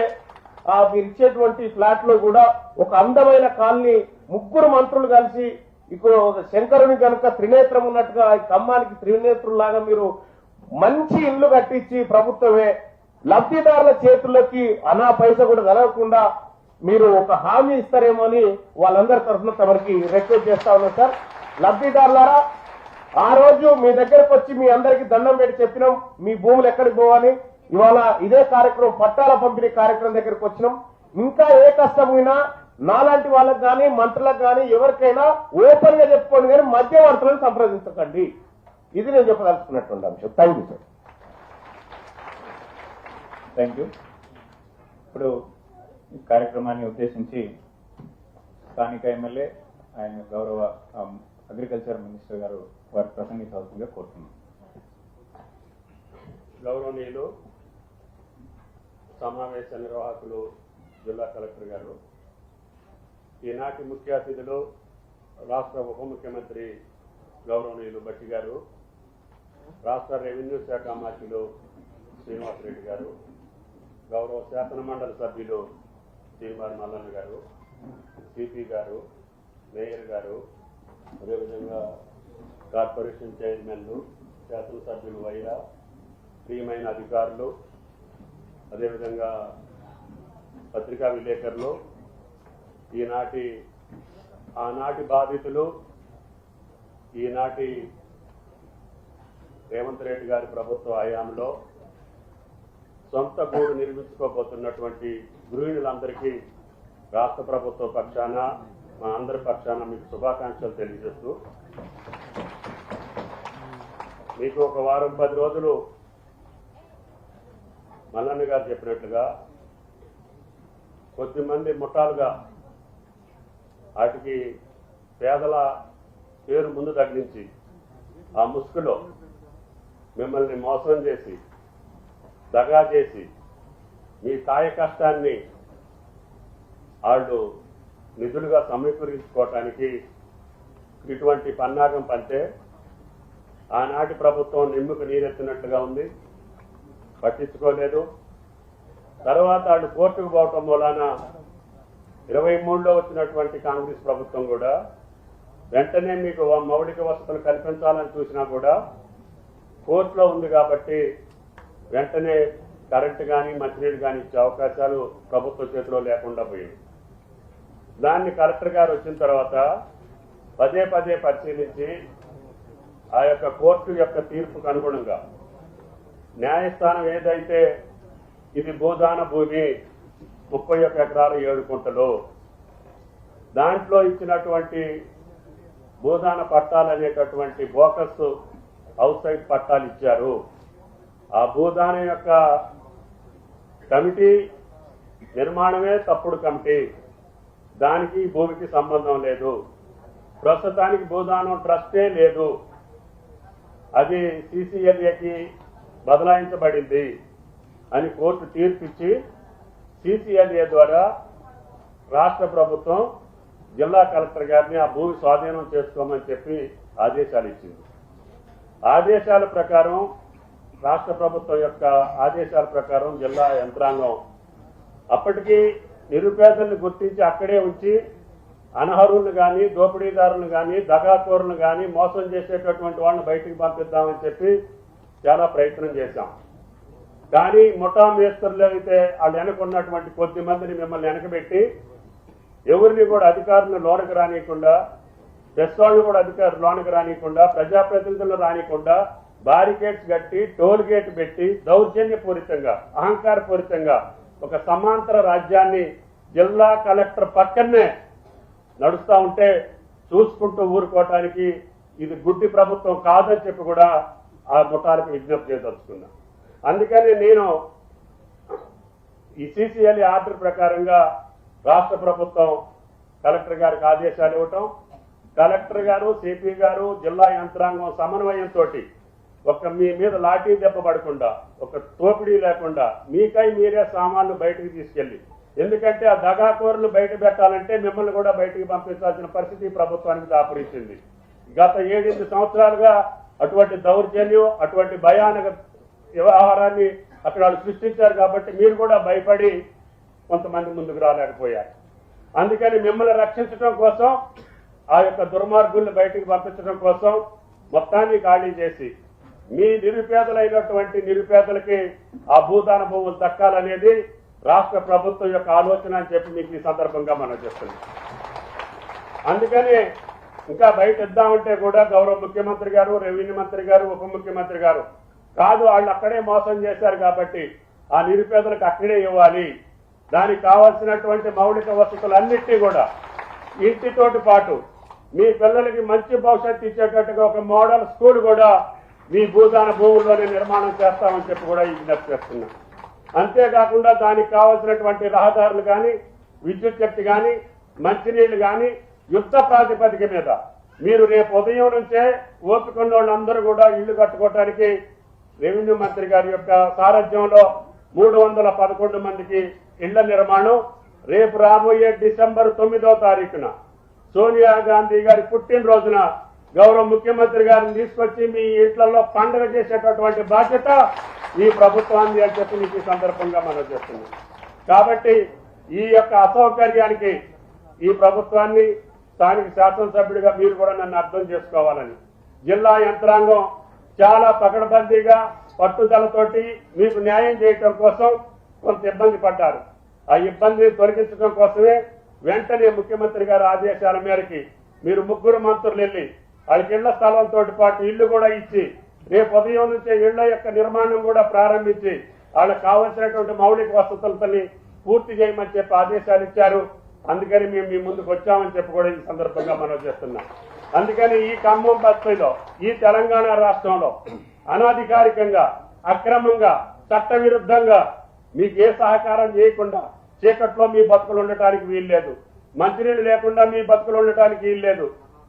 మీరు ఇచ్చేటువంటి ఫ్లాట్ లో కూడా ఒక అందమైన కాలనీ 3 మంత్రులు కలిసి ఇప్పుడు శంకరుని కనుక త్రినేత్రం ఉన్నట్టుగా ఖమ్మానికి త్రినేత్రులాగా మీరు మంచి ఇల్లు కట్టించి ప్రభుత్వమే లబ్ధిదారుల చేతుల్లోకి అనా పైస కూడా జరగకుండా మీరు ఒక హామీ ఇస్తారేమో అని వాళ్ళందరి తరఫున తమరికి రిక్వెస్ట్ చేస్తా ఉన్నాం సార్. లబ్ధిదారులారా, ఆ రోజు మీ దగ్గరకు వచ్చి మీ అందరికీ దండం పెట్టి చెప్పినాం మీ భూములు ఎక్కడికి పోవాలి. ఇవాళ ఇదే కార్యక్రమం పట్టాల పంపిణీ కార్యక్రమం దగ్గరకు వచ్చినాం. ఇంకా ఏ కష్టమైనా నాలాంటి వాళ్ళకి కానీ మంత్రులకు కానీ ఎవరికైనా ఓపెన్ గా చెప్పుకోండి, కానీ మధ్యవర్తులను సంప్రదించకండి. ఇది నేను చెప్పదలుచుకున్నటువంటి అంశం. Thank you sir. Thank you. ఇప్పుడు ఈ కార్యక్రమాన్ని ఉద్దేశించి స్థానిక ఎమ్మెల్యే ఆయన గౌరవ అగ్రికల్చర్ మినిస్టర్ గారు వారి ప్రసంగించాల్సిందిగా కోరుతున్నాం. గౌరవనీయులు సమావేశ నిర్వాహకులు జిల్లా కలెక్టర్ గారు, ఈనాటి ముఖ్య అతిథులు రాష్ట్ర ఉప ముఖ్యమంత్రి గౌరవనీయులు బట్టి గారు, రాష్ట్ర రెవెన్యూ శాఖ మంత్రులు శ్రీనివాసరెడ్డి గారు, గౌరవ శాసన మండలి సభ్యులు శ్రీమారి మల్లన్న గారు, సిపి గారు, మేయర్ గారు, అదేవిధంగా కార్పొరేషన్ చైర్మన్లు, శాసనసభ్యులు వైరా, ప్రియమైన అధికారులు, అదేవిధంగా పత్రికా విలేకరులు, ఆనాటి బాధితులు, ఈనాటి రేవంత్ రెడ్డి గారి ప్రభుత్వ హయాంలో సొంత గూడు నిర్మించుకోబోతున్నటువంటి గృహిణులందరికీ రాష్ట్ర ప్రభుత్వ పక్షాన మా అందరి పక్షాన మీకు శుభాకాంక్షలు తెలియజేస్తూ మీకు ఒక వారం 10 రోజులు మల్లన్న గారు చెప్పినట్లుగా కొద్దిమంది ముఠాలుగా వాటికి పేదల పేరు ముందు తగిలించి ఆ ముసుగులో మిమ్మల్ని మోసం చేసి దగా చేసి మీ కాయ కష్టాన్ని వాళ్ళు నిధులుగా సమీకరించుకోవటానికి ఇటువంటి పన్నాగం పంటే ఆనాటి ప్రభుత్వం నిమ్ముకు నీరెత్తినట్లుగా ఉంది, పట్టించుకోలేదు. తర్వాత వాళ్ళు కోర్టుకు పోవటం మూలాన 23లో వచ్చినటువంటి కాంగ్రెస్ ప్రభుత్వం కూడా వెంటనే మీకు మౌలిక వసతులు కల్పించాలని చూసినా కూడా కోర్టులో ఉంది కాబట్టి వెంటనే కరెంటు కానీ మంచినీళ్ళు కానీ ఇచ్చే అవకాశాలు ప్రభుత్వ చేతిలో లేకుండా పోయింది. దాన్ని కలెక్టర్ గారు వచ్చిన తర్వాత పదే పదే పరిశీలించి ఆ యొక్క కోర్టు యొక్క తీర్పుకు అనుగుణంగా న్యాయస్థానం ఏదైతే ఇది భూదాన భూమి 31 ఎకరాలు 7 గుంటలు దాంట్లో ఇచ్చినటువంటి భూదాన పట్టాలు అనేటటువంటి బోకస్ హౌస్ సైడ్ పట్టాలు ఇచ్చారు. ఆ భూదానం యొక్క కమిటీ నిర్మాణమే తప్పుడు కమిటీ, దానికి భూమికి సంబంధం లేదు. ప్రస్తుతానికి భూదానం ట్రస్టే లేదు, అది సిసిఎల్ఏకి బదలాయించబడింది అని కోర్టు తీర్పిచ్చి సిసిఎల్ఏ ద్వారా రాష్ట్ర ప్రభుత్వం జిల్లా కలెక్టర్ గారిని ఆ భూమి స్వాధీనం చేసుకోమని చెప్పి ఆదేశాలు ఇచ్చింది. ఆదేశాల ప్రకారం రాష్ట్ర ప్రభుత్వం యొక్క ఆదేశాల ప్రకారం జిల్లా యంత్రాంగం అప్పటికీ నిరుపేదలను గుర్తించి అక్కడే ఉంచి అనర్హులను కానీ దోపిడీదారులను కానీ దగాకోరులను కానీ మోసం చేసేటటువంటి వాళ్ళని బయటికి పంపిద్దామని చెప్పి చాలా ప్రయత్నం చేశాం. కానీ ముఠా మేస్తరులు అయితే వాళ్ళు వెనకున్నటువంటి కొద్ది మందిని మిమ్మల్ని వెనకబెట్టి ఎవరిని కూడా అధికారులను లోనకు రానియకుండా, ప్రెస్ వాళ్ళు కూడా అధికారులు లోనకు రానియకుండా, ప్రజాప్రతినిధులను రానియకుండా బారికేడ్స్ కట్టి టోల్ గేట్ పెట్టి దౌర్జన్యపూరితంగా అహంకారపూరితంగా ఒక సమాంతర రాజ్యాన్ని జిల్లా కలెక్టర్ పక్కనే నడుస్తూ ఉంటే చూసుకుంటూ ఊరుకోవటానికి ఇది గుడ్డి ప్రభుత్వం కాదని చెప్పి కూడా ఆ ముఠాలకు విజ్ఞప్తి చేయదలుచుకున్నా. అందుకని నేను ఈ సిసిఎల్ఏ ఆర్డర్ ప్రకారంగా రాష్ట్ర ప్రభుత్వం కలెక్టర్ గారికి ఆదేశాలు ఇవ్వటం, కలెక్టర్ గారు సిపి గారు జిల్లా యంత్రాంగం సమన్వయంతో ఒక మీ మీద లాఠీ దెబ్బ పడకుండా, ఒక తోపిడీ లేకుండా మీకై మీరే సామాన్లు బయటకు తీసుకెళ్లి, ఎందుకంటే ఆ దగాకోరులు బయట పెట్టాలంటే మిమ్మల్ని కూడా బయటికి పంపించాల్సిన పరిస్థితి ప్రభుత్వానికి దాపురించింది. గత 7-8 సంవత్సరాలుగా అటువంటి దౌర్జన్యం, అటువంటి భయానక వ్యవహారాన్ని అక్కడ వాళ్ళు సృష్టించారు. కాబట్టి మీరు కూడా భయపడి కొంతమంది ముందుకు రాలేకపోయారు. అందుకని మిమ్మల్ని రక్షించడం కోసం, ఆ యొక్క దుర్మార్గుల్ని బయటికి పంపించడం కోసం మొత్తాన్ని ఖాళీ చేసి మీ నిరుపేదలైనటువంటి నిరుపేదలకి ఆ భూదాన భూములు దక్కాలనేది రాష్ట్ర ప్రభుత్వం యొక్క ఆలోచన అని చెప్పి మీకు ఈ సందర్భంగా మనం చెప్తున్నాం. అందుకని ఇంకా బయట ఇద్దామంటే కూడా గౌరవ ముఖ్యమంత్రి గారు, రెవెన్యూ మంత్రి గారు, ఉప ముఖ్యమంత్రి గారు కాదు, వాళ్ళు అక్కడే మోసం చేశారు కాబట్టి ఆ నిరుపేదలకు అక్కడే ఇవ్వాలి, దానికి కావాల్సినటువంటి మౌలిక వసతులన్నింటినీ కూడా ఇంటితోటి పాటు మీ పిల్లలకి మంచి భవిష్యత్తు ఇచ్చేటట్టుగా ఒక మోడల్ స్కూల్ కూడా మీ భూదాన భూముల్లోనే నిర్మాణం చేస్తామని చెప్పి కూడా విజ్ఞప్తి చేస్తున్నాం. అంతేకాకుండా దానికి కావాల్సినటువంటి రహదారులు కానీ, విద్యుత్ శక్తి కానీ, మంచినీళ్లు కానీ యుద్ధ ప్రాతిపదిక మీద మీరు రేపు ఉదయం నుంచే ఓపికన్న వాళ్ళందరూ కూడా ఇళ్లు కట్టుకోవడానికి రెవెన్యూ మంత్రి గారి యొక్క సారథ్యంలో 311 మందికి ఇళ్ల నిర్మాణం రేపు రాబోయే డిసెంబర్ 9వ తారీఖున సోనియా గాంధీ గారి పుట్టినరోజున గౌరవ ముఖ్యమంత్రి గారిని తీసుకొచ్చి మీ ఇంట్లలో పండుగ చేసేటటువంటి బాధ్యత ఈ ప్రభుత్వాన్ని అని చెప్పి మీకు ఈ సందర్భంగా మనం చేస్తున్నాం. కాబట్టి ఈ యొక్క అసౌకర్యానికి ఈ ప్రభుత్వాన్ని స్థానిక శాసనసభ్యుడిగా మీరు కూడా నన్ను అర్థం చేసుకోవాలని జిల్లా యంత్రాంగం చాలా పకడ్బందీగా పట్టుదలతోటి మీకు న్యాయం చేయటం కోసం కొంత ఇబ్బంది పడ్డారు. ఆ ఇబ్బందిని తొలగించడం కోసమే వెంటనే ముఖ్యమంత్రి గారి ఆదేశాల మేరకి మీరు 3 మంత్రులు వెళ్లి వాళ్ళకి ఇళ్ల స్థలంతో పాటు ఇళ్లు కూడా ఇచ్చి రేపు ఉదయం నుంచే ఇళ్ల యొక్క నిర్మాణం కూడా ప్రారంభించి వాళ్ళకి కావాల్సినటువంటి మౌలిక వసతులతోని పూర్తి చేయమని చెప్పి ఆదేశాలు ఇచ్చారు. అందుకని మేము మీ ముందుకు వచ్చామని చెప్పి కూడా ఈ సందర్భంగా మనం చేస్తున్నాం. అందుకని ఈ ఖమ్మం బస్తీలో, ఈ తెలంగాణ రాష్ట్రంలో అనాధికారికంగా, అక్రమంగా, చట్టవిరుద్ధంగా మీకు ఏ సహకారం చేయకుండా చీకట్లో మీ బతుకులు ఉండటానికి వీల్లేదు. మంచినీళ్ళు లేకుండా మీ బతుకులు ఉండటానికి వీల్లేదు.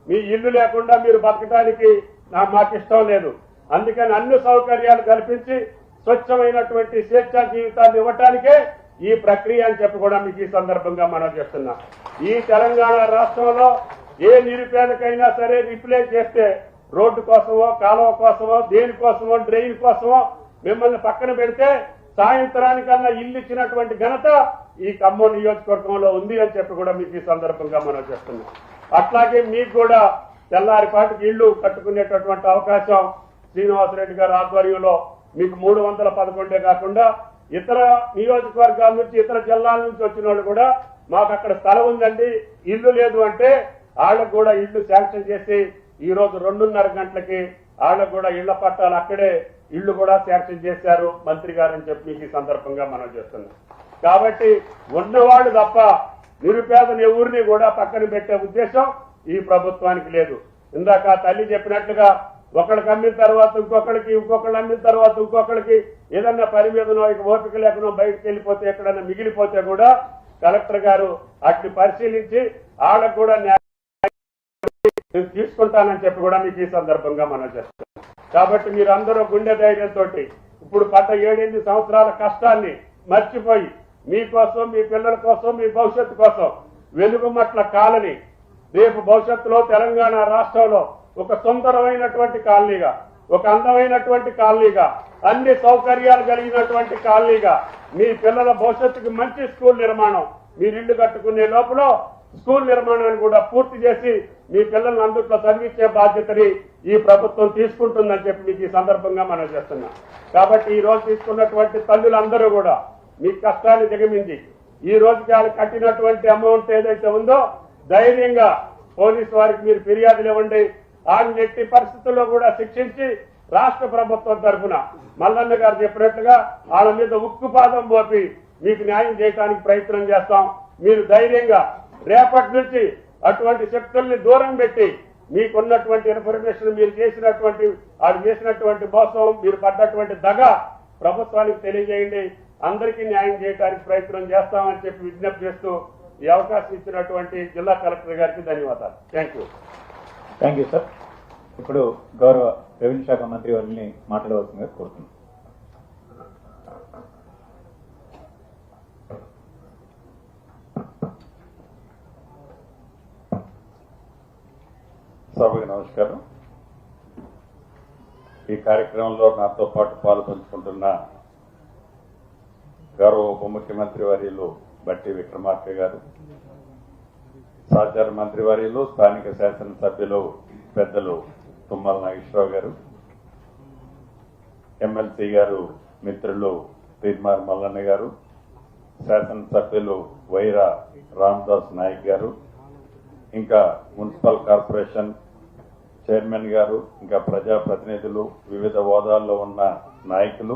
మీ ఇల్లు లేకుండా మీరు బతకటానికి మాకు ఇష్టం లేదు. అందుకని అన్ని సౌకర్యాలు కల్పించి స్వచ్ఛమైనటువంటి స్వేచ్ఛా జీవితాన్ని ఇవ్వటానికే ఈ ప్రక్రియ అని చెప్పి కూడా మీకు ఈ సందర్భంగా మనం చేస్తున్నాం. ఈ తెలంగాణ రాష్ట్రంలో ఏ నిరుపేదకైనా సరే రిప్లేస్ చేస్తే రోడ్డు కోసమో, కాలువ కోసమో, దేనికోసమో, డ్రైన్ కోసమో మిమ్మల్ని పక్కన పెడితే సాయంత్రానికన్నా ఇల్లు ఇచ్చినటువంటి ఘనత ఈ ఖమ్మం నియోజకవర్గంలో ఉంది అని చెప్పి కూడా మీకు ఈ సందర్భంగా మనం చేస్తున్నాం. అట్లాగే మీకు కూడా తెల్లారిపాటికి ఇళ్లు కట్టుకునేటటువంటి అవకాశం శ్రీనివాసరెడ్డి గారి ఆధ్వర్యంలో మీకు 311 కాకుండా ఇతర నియోజకవర్గాల నుంచి, ఇతర జిల్లాల నుంచి వచ్చిన వాళ్ళు కూడా మాకు అక్కడ స్థలం ఉందండి, ఇల్లు లేదు అంటే వాళ్ళకు కూడా ఇళ్లు శాంక్షన్ చేసి ఈ రోజు 2:30 గంటలకి వాళ్ళకు కూడా ఇళ్ల పట్టాలు అక్కడే ఇళ్లు కూడా శాంక్షన్ చేశారు మంత్రి గారు అని చెప్పి మీకు ఈ సందర్భంగా మనం చేస్తున్నాం. కాబట్టి ఉన్నవాళ్ళు తప్ప నిరుపేదను ఎవరిని కూడా పక్కన పెట్టే ఉద్దేశం ఈ ప్రభుత్వానికి లేదు. ఇందాక తల్లి చెప్పినట్లుగా ఒకళ్ళకి అమ్మిన తర్వాత ఇంకొకళ్ళకి, ఇంకొకళ్ళు అమ్మిన తర్వాత ఇంకొకళ్ళకి ఏదన్నా పని మీదనో ఇక ఓపిక లేకనో బయటకు వెళ్ళిపోతే ఎక్కడన్నా మిగిలిపోతే కూడా కలెక్టర్ గారు అట్ని పరిశీలించి వాళ్ళకు కూడా న్యాయం తీసుకుంటానని చెప్పి కూడా మీకు ఈ సందర్భంగా మనం చేస్తాం. కాబట్టి మీరందరూ గుండె ధైర్యంతో ఇప్పుడు పడ్డ 7-8 సంవత్సరాల కష్టాన్ని మర్చిపోయి మీకోసం, మీ పిల్లల కోసం, మీ భవిష్యత్తు కోసం వెలుగుమట్ల కాలనీ రేపు భవిష్యత్తులో తెలంగాణ రాష్ట్రంలో ఒక సుందరమైనటువంటి కాలనీగా, ఒక అందమైనటువంటి కాలనీగా, అన్ని సౌకర్యాలు కలిగినటువంటి కాలనీగా, మీ పిల్లల భవిష్యత్తుకి మంచి స్కూల్ నిర్మాణం, మీరు ఇల్లు కట్టుకునే లోపల స్కూల్ నిర్మాణాన్ని కూడా పూర్తి చేసి మీ పిల్లల్ని అందుట్లో చదివించే బాధ్యతని ఈ ప్రభుత్వం తీసుకుంటుందని చెప్పి మీకు ఈ సందర్భంగా మనం చేస్తున్నాం. కాబట్టి ఈ రోజు తీసుకున్నటువంటి తల్లులందరూ కూడా మీ కష్టాన్ని దిగమింది ఈ రోజుకి వాళ్ళు కట్టినటువంటి అమౌంట్ ఏదైతే ఉందో ధైర్యంగా పోలీసు వారికి మీరు ఫిర్యాదులు ఇవ్వండి. వాళ్ళని ఎట్టి పరిస్థితుల్లో కూడా శిక్షించి రాష్ట్ర ప్రభుత్వం తరఫున మల్లన్న గారు చెప్పినట్లుగా వాళ్ళ మీద ఉక్కుపాదం మోపి మీకు న్యాయం చేయడానికి ప్రయత్నం చేస్తాం. మీరు ధైర్యంగా రేపటి నుంచి అటువంటి శక్తుల్ని దూరం పెట్టి మీకున్నటువంటి ఇన్ఫర్మేషన్, మీరు చేసినటువంటి వాళ్ళు చేసినటువంటి మోసం, మీరు పడ్డటువంటి దగ ప్రభుత్వానికి తెలియజేయండి. అందరికీ న్యాయం చేయడానికి ప్రయత్నం చేస్తామని చెప్పి విజ్ఞప్తి చేస్తూ ఈ అవకాశం ఇచ్చినటువంటి జిల్లా కలెక్టర్ గారికి ధన్యవాదాలు. Thank you sir. ఇప్పుడు గౌరవ రెవెన్యూ శాఖ మంత్రి వారిని మాట్లాడవలసిందిగా కోరుతున్నాం. సభకు నమస్కారం. ఈ కార్యక్రమంలో నాతో పాటు పాల్పంచుకుంటున్న గౌరవ ఉప ముఖ్యమంత్రి వర్యులు బట్టి విక్రమార్క గారు, సహచార మంత్రి వర్యులు, స్థానిక శాసనసభ్యులు పెద్దలు తుమ్మల నాగేశ్వరరావు గారు, ఎమ్మెల్సీ గారు మిత్రులు తీర్మార్ మల్లన్న గారు, శాసనసభ్యులు వైరా రామదాస్ నాయక్ గారు, ఇంకా మున్సిపల్ కార్పొరేషన్ చైర్మన్ గారు, ఇంకా ప్రజాప్రతినిధులు, వివిధ హోదాల్లో ఉన్న నాయకులు,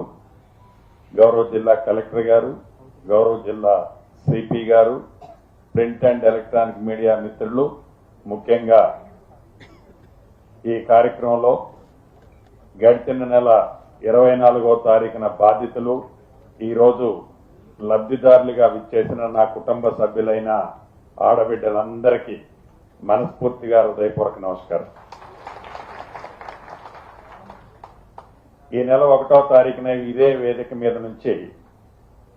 గౌరవ జిల్లా కలెక్టర్ గారు, గౌరవ జిల్లా సిపి గారు, ప్రింట్ అండ్ ఎలక్ట్రానిక్ మీడియా మిత్రులు, ముఖ్యంగా ఈ కార్యక్రమంలో గడిచిన నెల 24వ తారీఖున బాధితులు, ఈరోజు లబ్ధిదారులుగా విచ్చేసిన నా కుటుంబ సభ్యులైన ఆడబిడ్డలందరికీ మనస్ఫూర్తిగా హృదయపూర్వక నమస్కారం. ఈ నెల 1వ తారీఖున ఇదే వేదిక మీద నుంచి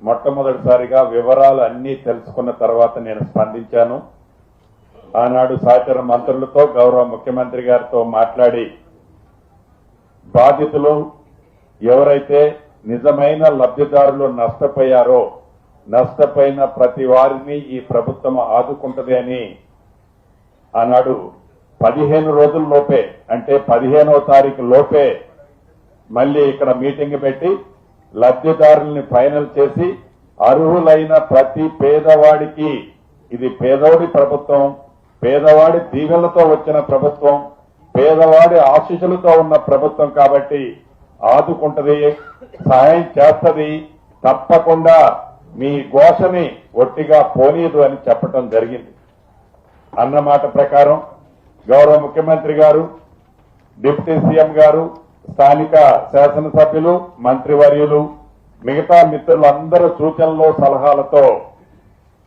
మొట్టమొదటిసారిగా వివరాలు అన్నీ తెలుసుకున్న తర్వాత నేను స్పందించాను. ఆనాడు సహచర మంత్రులతో, గౌరవ ముఖ్యమంత్రి గారితో మాట్లాడి బాధితులు ఎవరైతే నిజమైన లబ్ధిదారులు నష్టపోయారో, నష్టపోయిన ప్రతి వారిని ఈ ప్రభుత్వం ఆదుకుంటది అని ఆనాడు 15 రోజుల లోపే, అంటే 15వ తారీఖు లోపే మళ్ళీ ఇక్కడ మీటింగ్ పెట్టి లబ్ధిదారుల్ని ఫైనల్ చేసి అర్హులైన ప్రతి పేదవాడికి, ఇది పేదవాడి ప్రభుత్వం, పేదవాడి దీవెనలతో వచ్చిన ప్రభుత్వం, పేదవాడి ఆశీస్సులతో ఉన్న ప్రభుత్వం కాబట్టి ఆదుకుంటది, సహాయం చేస్తది, తప్పకుండా మీ ఘోషని ఒట్టిగా పోనీయదు అని చెప్పటం జరిగింది. అన్నమాట ప్రకారం గౌరవ ముఖ్యమంత్రి గారు, డిప్యూటీ సీఎం గారు, స్థానిక శాసనసభ్యులు, మంత్రివర్యులు, మిగతా మిత్రులందరూ సూచనలు సలహాలతో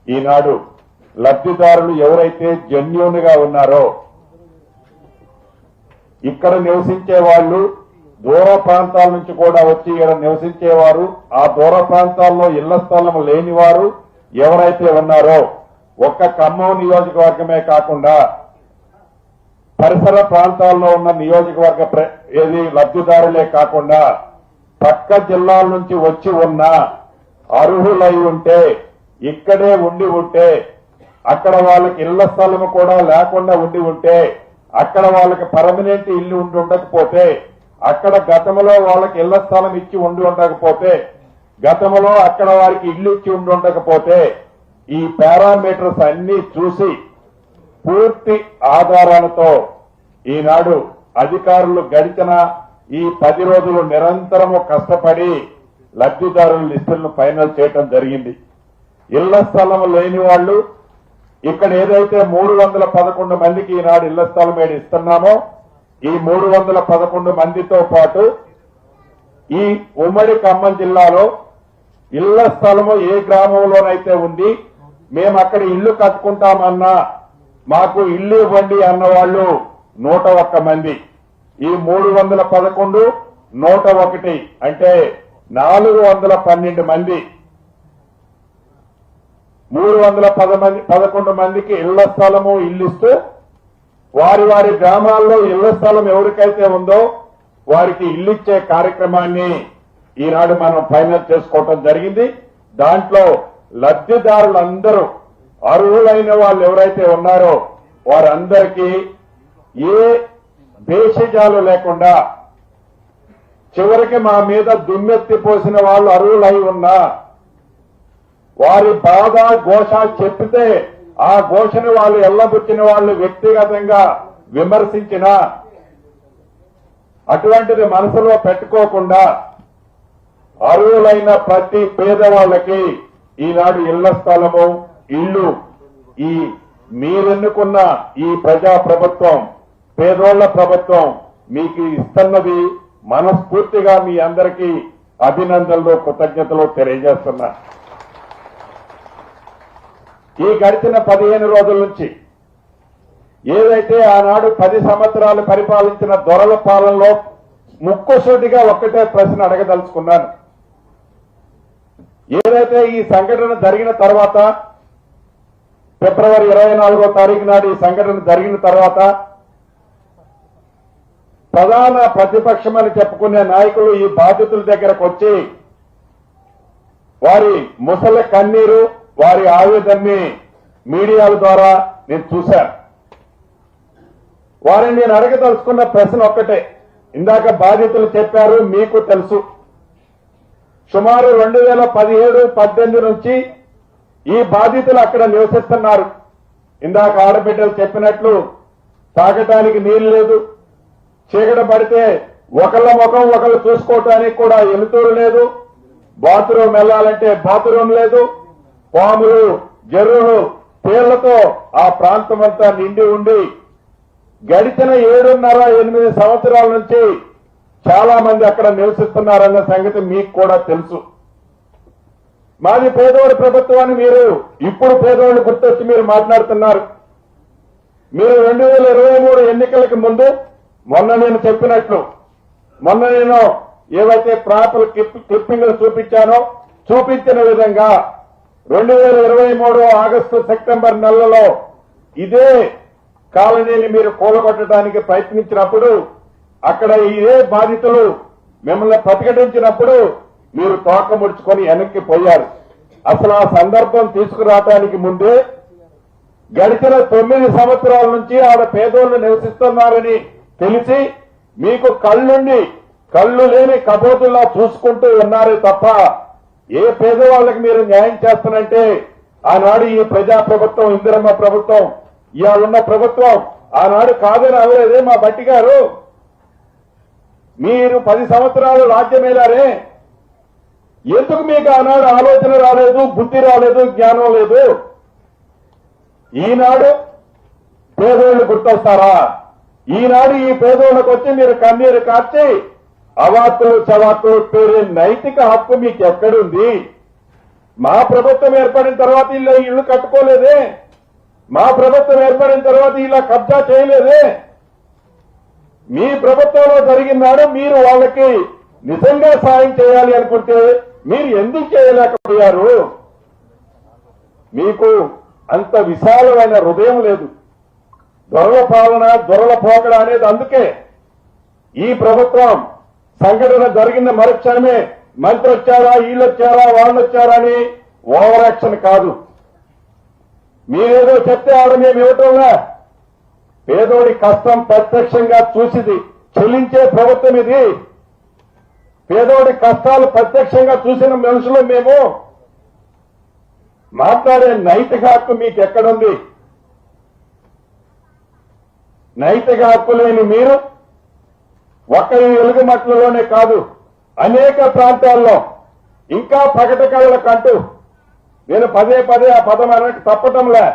ఈనాడు లబ్ధిదారులు ఎవరైతే జెన్యూన్ గా ఉన్నారో, ఇక్కడ నివసించే వాళ్ళు, దూర ప్రాంతాల నుంచి కూడా వచ్చి ఇక్కడ నివసించేవారు, ఆ దూర ప్రాంతాల్లో ఇళ్ల స్థలం లేనివారు ఎవరైతే ఉన్నారో, ఒక్క ఖమ్మం నియోజకవర్గమే కాకుండా పరిసర ప్రాంతాల్లో ఉన్న నియోజకవర్గ లబ్ధిదారులే కాకుండా పక్క జిల్లాల నుంచి వచ్చి ఉన్న అర్హులై ఉంటే, ఇక్కడే ఉండి ఉంటే, అక్కడ వాళ్ళకి ఇళ్ల స్థలం కూడా లేకుండా ఉండి ఉంటే, అక్కడ వాళ్ళకి పర్మనెంట్ ఇల్లు ఉండి ఉండకపోతే, అక్కడ గతంలో వాళ్ళకి ఇళ్ల స్థలం ఇచ్చి ఉండి ఉండకపోతే, గతంలో అక్కడ వారికి ఇల్లు ఇచ్చి ఉండి ఉండకపోతే, ఈ పారామీటర్స్ అన్ని చూసి పూర్తి ఆధారాలతో ఈనాడు అధికారులు గడిచిన ఈ 10 రోజులు నిరంతరము కష్టపడి లబ్ధిదారుల లిస్టులను ఫైనల్ చేయడం జరిగింది. ఇళ్ల స్థలం లేని వాళ్ళు ఇక్కడ ఏదైతే 311 మందికి ఈనాడు ఇళ్ల స్థలం ఇస్తున్నామో, ఈ 311 మందితో పాటు ఈ ఉమ్మడి ఖమ్మం జిల్లాలో ఇళ్ల స్థలము ఏ గ్రామంలోనైతే ఉంది, మేము అక్కడ ఇల్లు కట్టుకుంటామన్నా మాకు ఇల్లు ఇవ్వండి అన్న వాళ్ళు 101 మంది. ఈ 311 101 అంటే 412 మంది, 311 మందికి ఇళ్ల స్థలము ఇల్లిస్తూ వారి వారి గ్రామాల్లో ఇళ్ల స్థలం ఎవరికైతే ఉందో వారికి ఇల్లిచ్చే కార్యక్రమాన్ని ఈనాడు మనం ఫైనల్ చేసుకోవటం జరిగింది. దాంట్లో లబ్ధిదారులందరూ అర్హులైన వాళ్ళు ఎవరైతే ఉన్నారో వారందరికీ ఏ భేషజాలు లేకుండా, చివరికి మా మీద దుమ్మెత్తి పోసిన వాళ్ళు అర్హులై ఉన్నా వారి బాధ ఘోష చెప్పితే ఆ ఘోషను వాళ్ళు ఎల్లబుచ్చిన వాళ్ళు వ్యక్తిగతంగా విమర్శించినా అటువంటిది మనసులో పెట్టుకోకుండా అర్హులైన ప్రతి పేదవాళ్లకి ఈనాడు ఇళ్ల స్థలము, ఇల్లు ఈ మీరెన్నుకున్న ఈ ప్రజా ప్రభుత్వం, పేదోళ్ల ప్రభుత్వం మీకు ఇస్తున్నది మనస్ఫూర్తిగా మీ అందరికీ అభినందనలు, కృతజ్ఞతలు తెలియజేస్తున్నా. ఈ గడిచిన 15 రోజుల నుంచి ఏదైతే ఆనాడు 10 సంవత్సరాలు పరిపాలించిన దొరల పాలనలో ముక్కుసూటిగా ఒక్కటే ప్రశ్న అడగదలుచుకున్నాను. ఏదైతే ఈ సంఘటన జరిగిన తర్వాత, ఫిబ్రవరి 24వ తారీఖు నాడు ఈ సంఘటన జరిగిన తర్వాత ప్రధాన ప్రతిపక్షమని చెప్పుకునే నాయకులు ఈ బాధితుల దగ్గరకు వచ్చి వారి ముసలి కన్నీరు, వారి ఆవేదనని మీడియాల ద్వారా నేను చూశాను. వారిని నేను అడగదలుచుకున్న ప్రశ్న ఒక్కటే. ఇందాక బాధితులు చెప్పారు, మీకు తెలుసు, సుమారు 2017-18 నుంచి ఈ బాధితులు అక్కడ నివసిస్తున్నారు. ఇందాక ఆడబిడ్డలు చెప్పినట్లు తాగటానికి నీళ్లు లేదు, చీకట పడితే ఒకళ్ళ ముఖం ఒకళ్ళు చూసుకోవటానికి కూడా ఎలుతూరు లేదు, బాత్రూమ్ వెళ్లాలంటే బాత్రూమ్ లేదు, పాములు, జర్రులు, తేళ్లతో ఆ ప్రాంతం అంతా నిండి ఉండి గడిచిన 7.5-8 సంవత్సరాల నుంచి చాలా మంది అక్కడ నివసిస్తున్నారన్న సంగతి మీకు కూడా తెలుసు. మాది పేదోడి ప్రభుత్వాన్ని మీరు ఇప్పుడు పేదోళ్ళు గుర్తొచ్చి మీరు మాట్లాడుతున్నారు. మీరు 2023 ఎన్నికలకు ముందు మొన్న నేను చెప్పినట్లు, మొన్న నేను ఏవైతే ప్రాపర్ క్లిప్పింగ్లు చూపించానో చూపించిన విధంగా 2023 ఆగస్టు సెప్టెంబర్ నెలలో ఇదే కాలనీని మీరు కూలగొట్టడానికి ప్రయత్నించినప్పుడు అక్కడ ఇదే బాధితులు మిమ్మల్ని ప్రతిఘటించినప్పుడు మీరు తోక ముడుచుకొని వెనక్కి పోయారు. అసలు ఆ సందర్భం తీసుకురావడానికి ముందే గడిచిన 9 సంవత్సరాల నుంచి ఆడ పేదోళ్లు నివసిస్తున్నారని తెలిసి మీకు కళ్ళు లేని కబోతుల్లా చూసుకుంటూ ఉన్నారే తప్ప ఏ పేదవాళ్ళకి మీరు న్యాయం చేస్తానంటే ఆనాడు ఈ ప్రజా ప్రభుత్వం, ఇందిరమ్మ ప్రభుత్వం, ఇవాళున్న ప్రభుత్వం ఆనాడు కాదని అవలేదే మా బట్టి గారు. మీరు 10 సంవత్సరాలు రాజ్యమేలారే, ఎందుకు మీకు ఆనాడు ఆలోచన రాలేదు, బుద్ధి రాలేదు, జ్ఞానం లేదు? ఈనాడు పేదోళ్ళు గుర్తొస్తారా? ఈనాడు ఈ పేదోళ్ళకు వచ్చి మీరు కన్నీరు కార్చి అవాక్కులు చవాక్కులు పేరే నైతిక హక్కు మీకు ఎక్కడుంది? మా ప్రభుత్వం ఏర్పడిన తర్వాత ఇలా ఇళ్లు కట్టుకోలేదే, మా ప్రభుత్వం ఏర్పడిన తర్వాత ఇలా కబ్జా చేయలేదే. మీ ప్రభుత్వంలో జరిగిన నాడు మీరు వాళ్ళకి నిజంగా సాయం చేయాలి అనుకుంటే మీరు ఎందుకు చేయలేకపోయారు? మీకు అంత విశాలమైన హృదయం లేదు. దొరల పాలన, దొరల పోకడ అనేది అందుకే ఈ ప్రభుత్వం సంఘటన జరిగిన మరుక్షణమే మంత్రి వచ్చారా, వీళ్ళు వచ్చారా, వాళ్ళు వచ్చారా అని ఓవర్ యాక్షన్ కాదు. మీరేదో చెప్తే ఆడ మేము ఇవ్వటంలా. పేదోడి కష్టం ప్రత్యక్షంగా చూసింది చెల్లించే ప్రభుత్వం ఇది. పేదోడి కష్టాలు ప్రత్యక్షంగా చూసిన మనుషులు మేము. మాట్లాడే నైతిక హక్కు మీకు ఎక్కడుంది? నైతిక హక్కు లేని మీరు ఒక్క ఈ వెలుగుమట్లలోనే కాదు, అనేక ప్రాంతాల్లో ఇంకా పగట కళ్ళకంటూ, నేను పదే పదే ఆ పదం అన్నట్టు తప్పటంలే,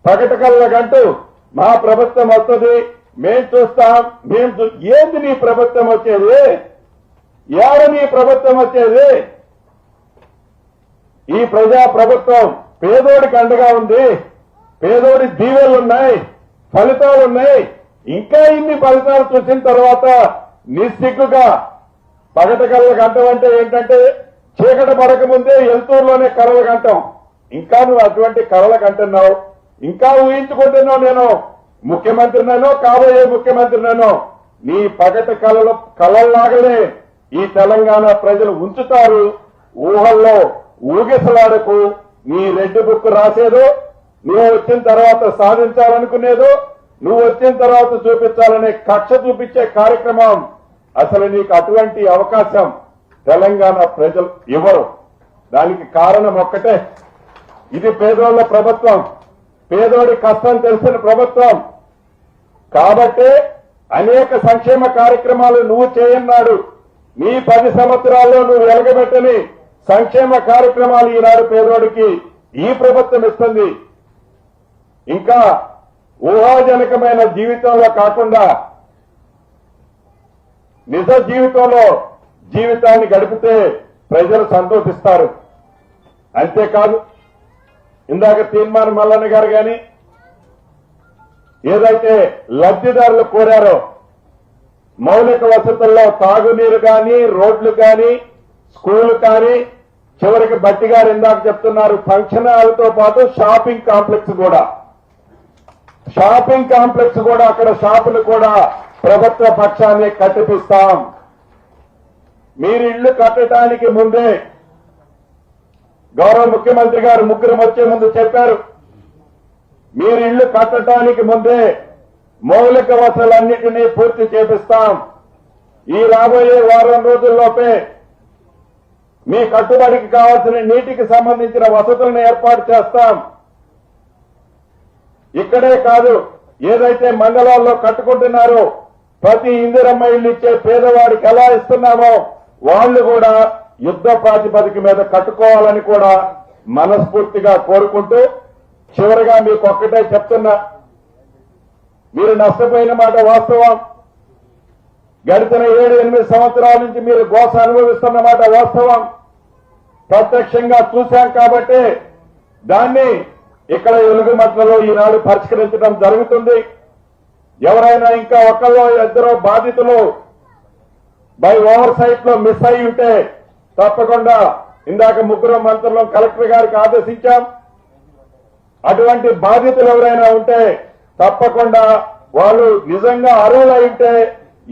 పగట కళ్ళకంటూ మా ప్రభుత్వం వస్తుంది, మేం చూస్తాం, ఏంది నీ ప్రభుత్వం వచ్చేది? ఏడ నీ ప్రభుత్వం వచ్చేది? ఈ ప్రజా ప్రభుత్వం పేదోడికి అండగా ఉంది, పేదోడి దీవెలున్నాయి, ఫలితాలున్నాయి. ఇంకా ఇన్ని ఫలితాలు చూసిన తర్వాత నిస్సిగ్గుగా పగట కళ్ళ గంటం అంటే ఏంటంటే చీకటి పడక ముందే ఎల్తూరులోనే కళలు గంటాం. ఇంకా నువ్వు అటువంటి కళలు కంటున్నావు, ఇంకా ఊహించుకుంటున్నావు నేను ముఖ్యమంత్రినో కాబోయే ముఖ్యమంత్రినో. నీ పగట కళల్లాగనే ఈ తెలంగాణ ప్రజలు ఉంచుతారు. ఊహల్లో ఊగిసలాడకు. నీ రెడ్ బుక్ రాసేదో, నువ్వు వచ్చిన తర్వాత సాధించాలనుకునేదో, నువ్వు వచ్చిన తర్వాత చూపించాలనే కక్ష చూపించే కార్యక్రమం అసలు నీకు అటువంటి అవకాశం తెలంగాణ ప్రజలు ఇవ్వరు. దానికి కారణం ఒక్కటే, ఇది పేదోళ్ల ప్రభుత్వం, పేదోడి కష్టం తెలిసిన ప్రభుత్వం. కాబట్టే అనేక సంక్షేమ కార్యక్రమాలు నువ్వు చేయన్నాడు. నీ 10 సంవత్సరాల్లో నువ్వు వెలగబెట్టని సంక్షేమ కార్యక్రమాలు ఈనాడు పేదోడికి ఈ ప్రభుత్వం ఇస్తుంది. ఇంకా ఊహాజనకమైన జీవితంలో కాకుండా నిజ జీవితంలో జీవితాన్ని గడిపితే ప్రజలు సంతోషిస్తారు. అంతేకాదు, ఇందాక తీర్మానం మల్లన్న గారు గాని ఏదైతే లబ్ధిదారులు కోరారో మౌలిక వసతుల్లో తాగునీరు కానీ, రోడ్లు కానీ, స్కూళ్లు కానీ, చివరికి బట్టి గారు ఇందాక చెప్తున్నారు ఫంక్షన్ హాల్తో పాటు షాపింగ్ కాంప్లెక్స్ కూడా అక్కడ షాపులు కూడా ప్రభుత్వ పక్షాన్ని కట్టిపిస్తాం. మీరు ఇళ్లు కట్టడానికి ముందే గౌరవ ముఖ్యమంత్రి గారు ముగ్గురు వచ్చే ముందు చెప్పారు, మీరు ఇళ్లు కట్టడానికి ముందే మౌలిక వసతులన్నింటినీ పూర్తి చేపిస్తాం. ఈ రాబోయే వారం రోజుల్లోపే మీ కట్టుబడికి కావాల్సిన నీటికి సంబంధించిన వసతులను ఏర్పాటు చేస్తాం. ఇక్కడే కాదు, ఏదైతే మండలాల్లో కట్టుకుంటున్నారో ప్రతి ఇందిరమ్మ ఇల్లు ఇచ్చే పేదవాడికి ఎలా ఇస్తున్నామో వాళ్ళు కూడా యుద్ధ ప్రాతిపదిక మీద కట్టుకోవాలని కూడా మనస్ఫూర్తిగా కోరుకుంటూ, చివరిగా మీకు ఒక్కటే చెప్తున్నా, మీరు నష్టపోయిన మాట వాస్తవం. గడిచిన 7-8 సంవత్సరాల నుంచి మీరు గోస అనుభవిస్తున్న మాట వాస్తవం. ప్రత్యక్షంగా చూశాం కాబట్టి దాన్ని ఇక్కడ ఎలుగుమట్లలో ఈనాడు పరిష్కరించడం జరుగుతుంది. ఎవరైనా ఇంకా ఒకళ్ళో ఇద్దరో బాధితులు బై ఓవర్ సైట్ లో మిస్ అయి ఉంటే తప్పకుండా ఇందాక ముగ్గురు మంత్రులు కలెక్టర్ గారికి ఆదేశించాం. అటువంటి బాధితులు ఎవరైనా ఉంటే తప్పకుండా వాళ్ళు నిజంగా అర్హులై ఉంటే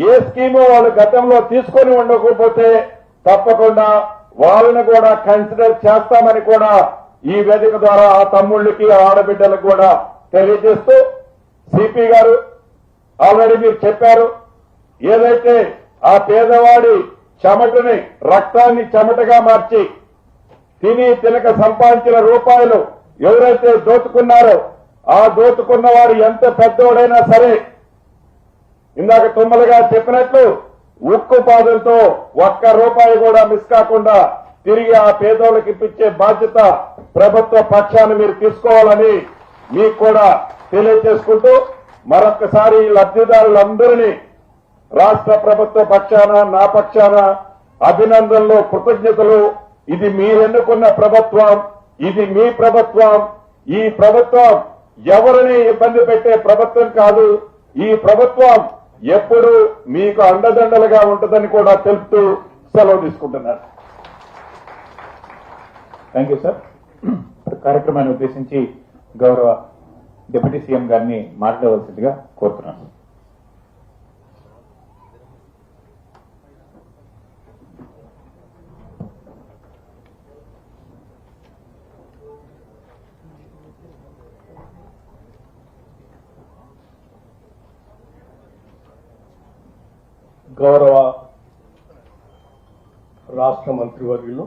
ఏ స్కీము వాళ్ళు గతంలో తీసుకొని ఉండకపోతే తప్పకుండా వాళ్ళని కూడా కన్సిడర్ చేస్తామని కూడా ఈ వేదిక ద్వారా ఆ తమ్ముళ్ళకి ఆడబిడ్డలకు కూడా తెలియజేస్తూ, సిపి గారు ఆల్రెడీ మీరు చెప్పారు, ఏదైతే ఆ పేదవాడి చెమటని రక్తాన్ని చెమటగా మార్చి తినక సంపాదించిన రూపాయలు ఎవరైతే దోచుకున్నారో ఆ దోచుకున్న వారు ఎంత పెద్దోడైనా సరే ఇందాక తుమ్మలుగా చెప్పినట్లు ఉక్కు పాదంతో ఒక్క రూపాయి కూడా మిస్ కాకుండా తిరిగి ఆ పేదోళ్ళకి ఇప్పించే బాధ్యత ప్రభుత్వ పక్షాన్ని మీరు తీసుకోవాలని మీకు కూడా తెలియజేసుకుంటూ మరొక్కసారి ఈ లబ్ధిదారులందరినీ రాష్ట్ర ప్రభుత్వ పక్షాన నా పక్షాన అభినందనలు, కృతజ్ఞతలు. ఇది మీరు ఎన్నుకున్న ప్రభుత్వం, ఇది మీ ప్రభుత్వం. ఈ ప్రభుత్వం ఎవరిని ఇబ్బంది పెట్టే ప్రభుత్వం కాదు. ఈ ప్రభుత్వం ఎప్పుడు మీకు అండదండలుగా ఉంటుందని కూడా తెలుపుతూ సెలవు తీసుకుంటున్నారు. Thank you sir. కార్యక్రమాన్ని ఉద్దేశించి గౌరవ డిప్యూటీ సీఎం గారిని మాట్లాడవలసిందిగా కోరుతున్నాను. గౌరవ రాష్ట్ర మంత్రివర్యులు,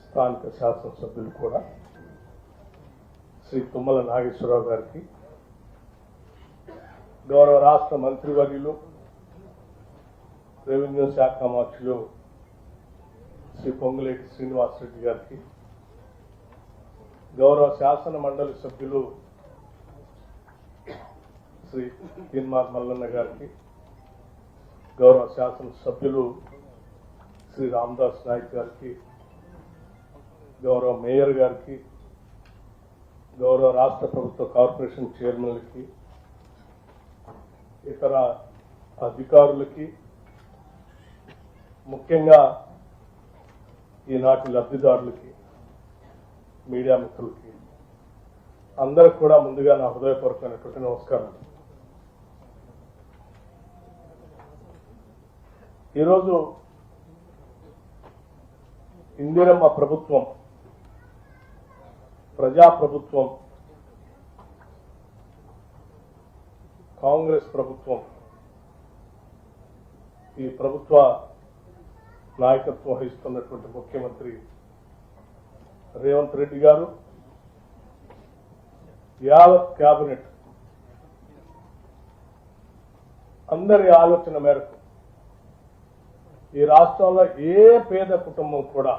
స్థానిక శాసనసభ్యులు కూడా శ్రీ తుమ్మల నాగేశ్వరరావు గారికి, గౌరవ రాష్ట్ర మంత్రివర్యులు రెవెన్యూ శాఖ మంత్రులు శ్రీ పొంగులేటి శ్రీనివాసరెడ్డి గారికి, గౌరవ శాసన మండలి సభ్యులు శ్రీ తీన్మార్ మల్లన్న గారికి, గౌరవ శాసన సభ్యులు శ్రీ రామదాస్ నాయక్ గారికి, గౌరవ మేయర్ గారికి, గౌరవ రాష్ట్ర ప్రభుత్వ కార్పొరేషన్ చైర్మన్లకి, ఇతర అధికారులకి, ముఖ్యంగా ఈనాటి లబ్ధిదారులకి, మీడియా మిత్రులకి అందరికి కూడా ముందుగా నా హృదయపూర్వకమైనటువంటి నమస్కారాలు. ఈరోజు ఇందిరమ్మ ప్రభుత్వం, ప్రజాప్రభుత్వం, కాంగ్రెస్ ప్రభుత్వం, ఈ ప్రభుత్వ నాయకత్వం వహిస్తున్నటువంటి ముఖ్యమంత్రి రేవంత్ రెడ్డి గారు, యావత్ కేబినెట్ అందరి ఆలోచన మేరకు ఈ రాష్ట్రంలో ఏ పేద కుటుంబం కూడా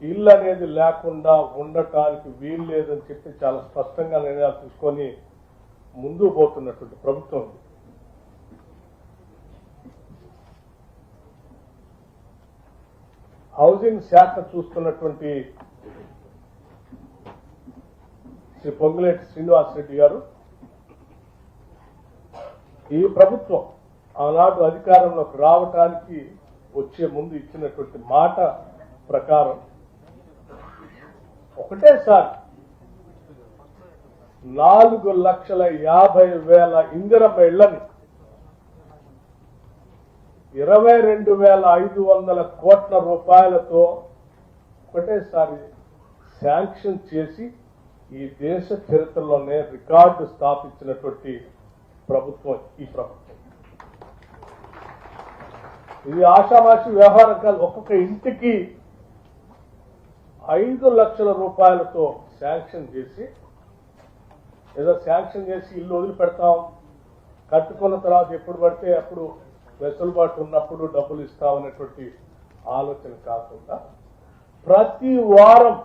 ఇల్లు అనేది లేకుండా ఉండటానికి వీలు లేదని చెప్పి చాలా స్పష్టంగా నిర్ణయాలు తీసుకొని ముందుకు పోతున్నటువంటి ప్రభుత్వం. హౌసింగ్ శాఖ చూస్తున్నటువంటి శ్రీ పొంగులేటి శ్రీనివాసరెడ్డి గారు, ఈ ప్రభుత్వం ఆనాడు అధికారంలోకి రావటానికి వచ్చే ముందు ఇచ్చినటువంటి మాట ప్రకారం ఒకటేసారి 4,50,000 ఇందిరమ్మ ఇళ్లని 22,500 కోట్ల రూపాయలతో ఒకటేసారి శాంక్షన్ చేసి ఈ దేశ చరిత్రలోనే రికార్డు స్థాపించినటువంటి ప్రభుత్వం ఈ ప్రభుత్వం. ఇది ఆషామాషి వ్యవహారం కాదు. ఒక్కొక్క ఇంటికి 5 లక్షల రూపాయలతో శాంక్షన్ చేసి, ఏదో శాంక్షన్ చేసి ఇల్లు వదిలిపెడతాం, కట్టుకున్న తర్వాత ఎప్పుడు పడితే అప్పుడు వెసులుబాటు ఉన్నప్పుడు డబ్బులు ఇస్తామనేటువంటి ఆలోచన కాకుండా ప్రతి వారం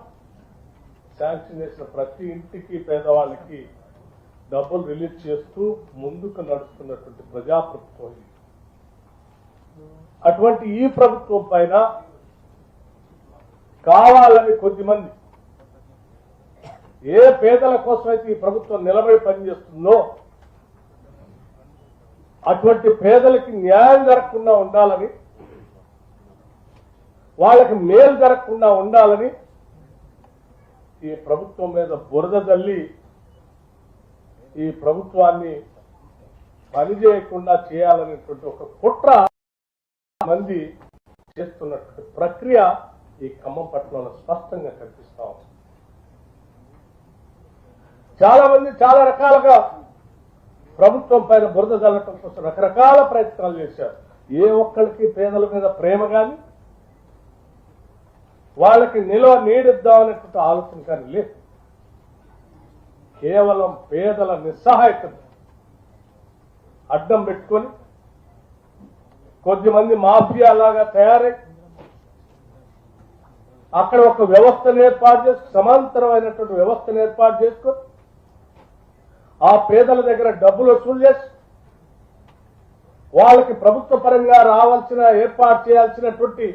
శాంక్షన్ చేసిన ప్రతి ఇంటికి పేదవాళ్ళకి డబ్బులు రిలీజ్ చేస్తూ ముందుకు నడుస్తున్నటువంటి ప్రజాప్రభుత్వం. అటువంటి ఈ ప్రభుత్వం పైన కావాలని కొద్దిమంది ఏ పేదల కోసమైతే ఈ ప్రభుత్వం నిలబడి పనిచేస్తుందో అటువంటి పేదలకి న్యాయం జరగకుండా ఉండాలని, వాళ్ళకి మేలు జరగకుండా ఉండాలని ఈ ప్రభుత్వం మీద బురద జల్లి ఈ ప్రభుత్వాన్ని పనిచేయకుండా చేయాలనేటువంటి ఒక కుట్ర మంది చేస్తున్నటువంటి ప్రక్రియ ఈ ఖమ్మం పట్టణంలో స్పష్టంగా కనిపిస్తా ఉంది. చాలా మంది చాలా రకాలుగా ప్రభుత్వం పైన బురద జల్లటం కోసం రకరకాల ప్రయత్నాలు చేశారు. ఏ ఒక్కరికి పేదల మీద ప్రేమ కానీ వాళ్ళకి నిల్వ నీడిద్దామనేటువంటి ఆలోచన కానీ లేదు. కేవలం పేదల నిస్సహాయతను అడ్డం పెట్టుకొని కొద్దిమంది మాఫియా లాగా తయారై అక్కడ ఒక వ్యవస్థను ఏర్పాటు చేసుకుని సమాంతరమైనటువంటి వ్యవస్థను ఏర్పాటు చేసుకొని ఆ పేదల దగ్గర డబ్బులు వసూలు చేసి వాళ్ళకి ప్రభుత్వ పరంగా రావాల్సిన ఏర్పాటు చేయాల్సినటువంటి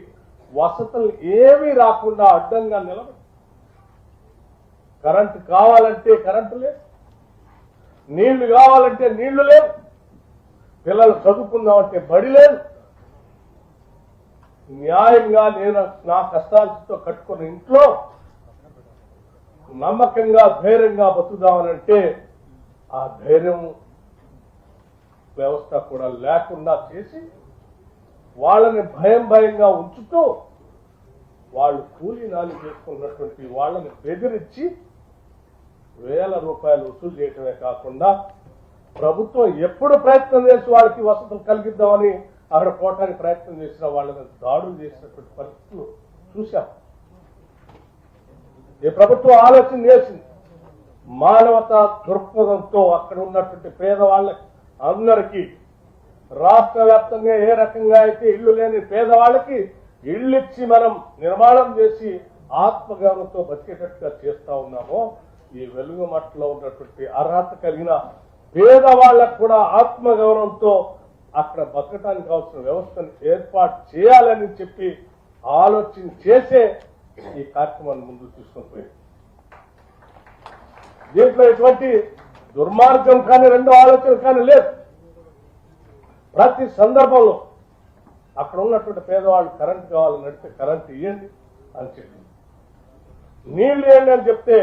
వసతులు ఏమీ రాకుండా అడ్డంగా నిలబడి కరెంటు కావాలంటే కరెంటు లేదు, నీళ్లు కావాలంటే నీళ్లు లేవు, పిల్లలు చదువుకుందామంటే బడి లేదు. న్యాయంగా నేను నా కష్టాలతో కట్టుకున్న ఇంట్లో నమ్మకంగా ధైర్యంగా బతుకుదామనంటే ఆ ధైర్యం వ్యవస్థ కూడా లేకుండా చేసి వాళ్ళని భయంగా ఉంచుతూ వాళ్ళు కూలీ నాలి చేసుకున్నటువంటి వాళ్ళని బెదిరించి వేల రూపాయలు వసూలు చేయటమే కాకుండా ప్రభుత్వం ఎప్పుడు ప్రయత్నం చేసి వాళ్ళకి వసతులు కలిగిద్దామని అక్కడ పోవటానికి ప్రయత్నం చేసిన వాళ్ళని దాడులు చేసినటువంటి పరిస్థితులు చూశాం. ఈ ప్రభుత్వం ఆలోచన చేసింది, మానవతా దృక్పథంతో అక్కడ ఉన్నటువంటి పేదవాళ్ళకి అందరికీ రాష్ట్ర వ్యాప్తంగా ఏ రకంగా అయితే ఇళ్లు లేని పేదవాళ్ళకి ఇళ్లు ఇచ్చి మనం నిర్మాణం చేసి ఆత్మగౌరవంతో బతికేటట్టుగా చేస్తా ఉన్నామో, ఈ వెలుగుమట్టలో ఉన్నటువంటి అర్హత కలిగిన పేదవాళ్ళకు కూడా ఆత్మగౌరవంతో అక్కడ బతకడానికి కావాల్సిన వ్యవస్థను ఏర్పాటు చేయాలని చెప్పి ఆలోచన చేసే ఈ కార్యక్రమాన్ని ముందుకు తీసుకొని పోయింది. దీంట్లో ఎటువంటి దుర్మార్గం కానీ రెండో ఆలోచన కానీ లేదు. ప్రతి సందర్భంలో అక్కడ ఉన్నటువంటి పేదవాళ్ళు కరెంట్ కావాలని అడిగితే కరెంట్ ఇవ్వండి అని చెప్పి, నీళ్లు ఇవ్వండి అని చెప్తే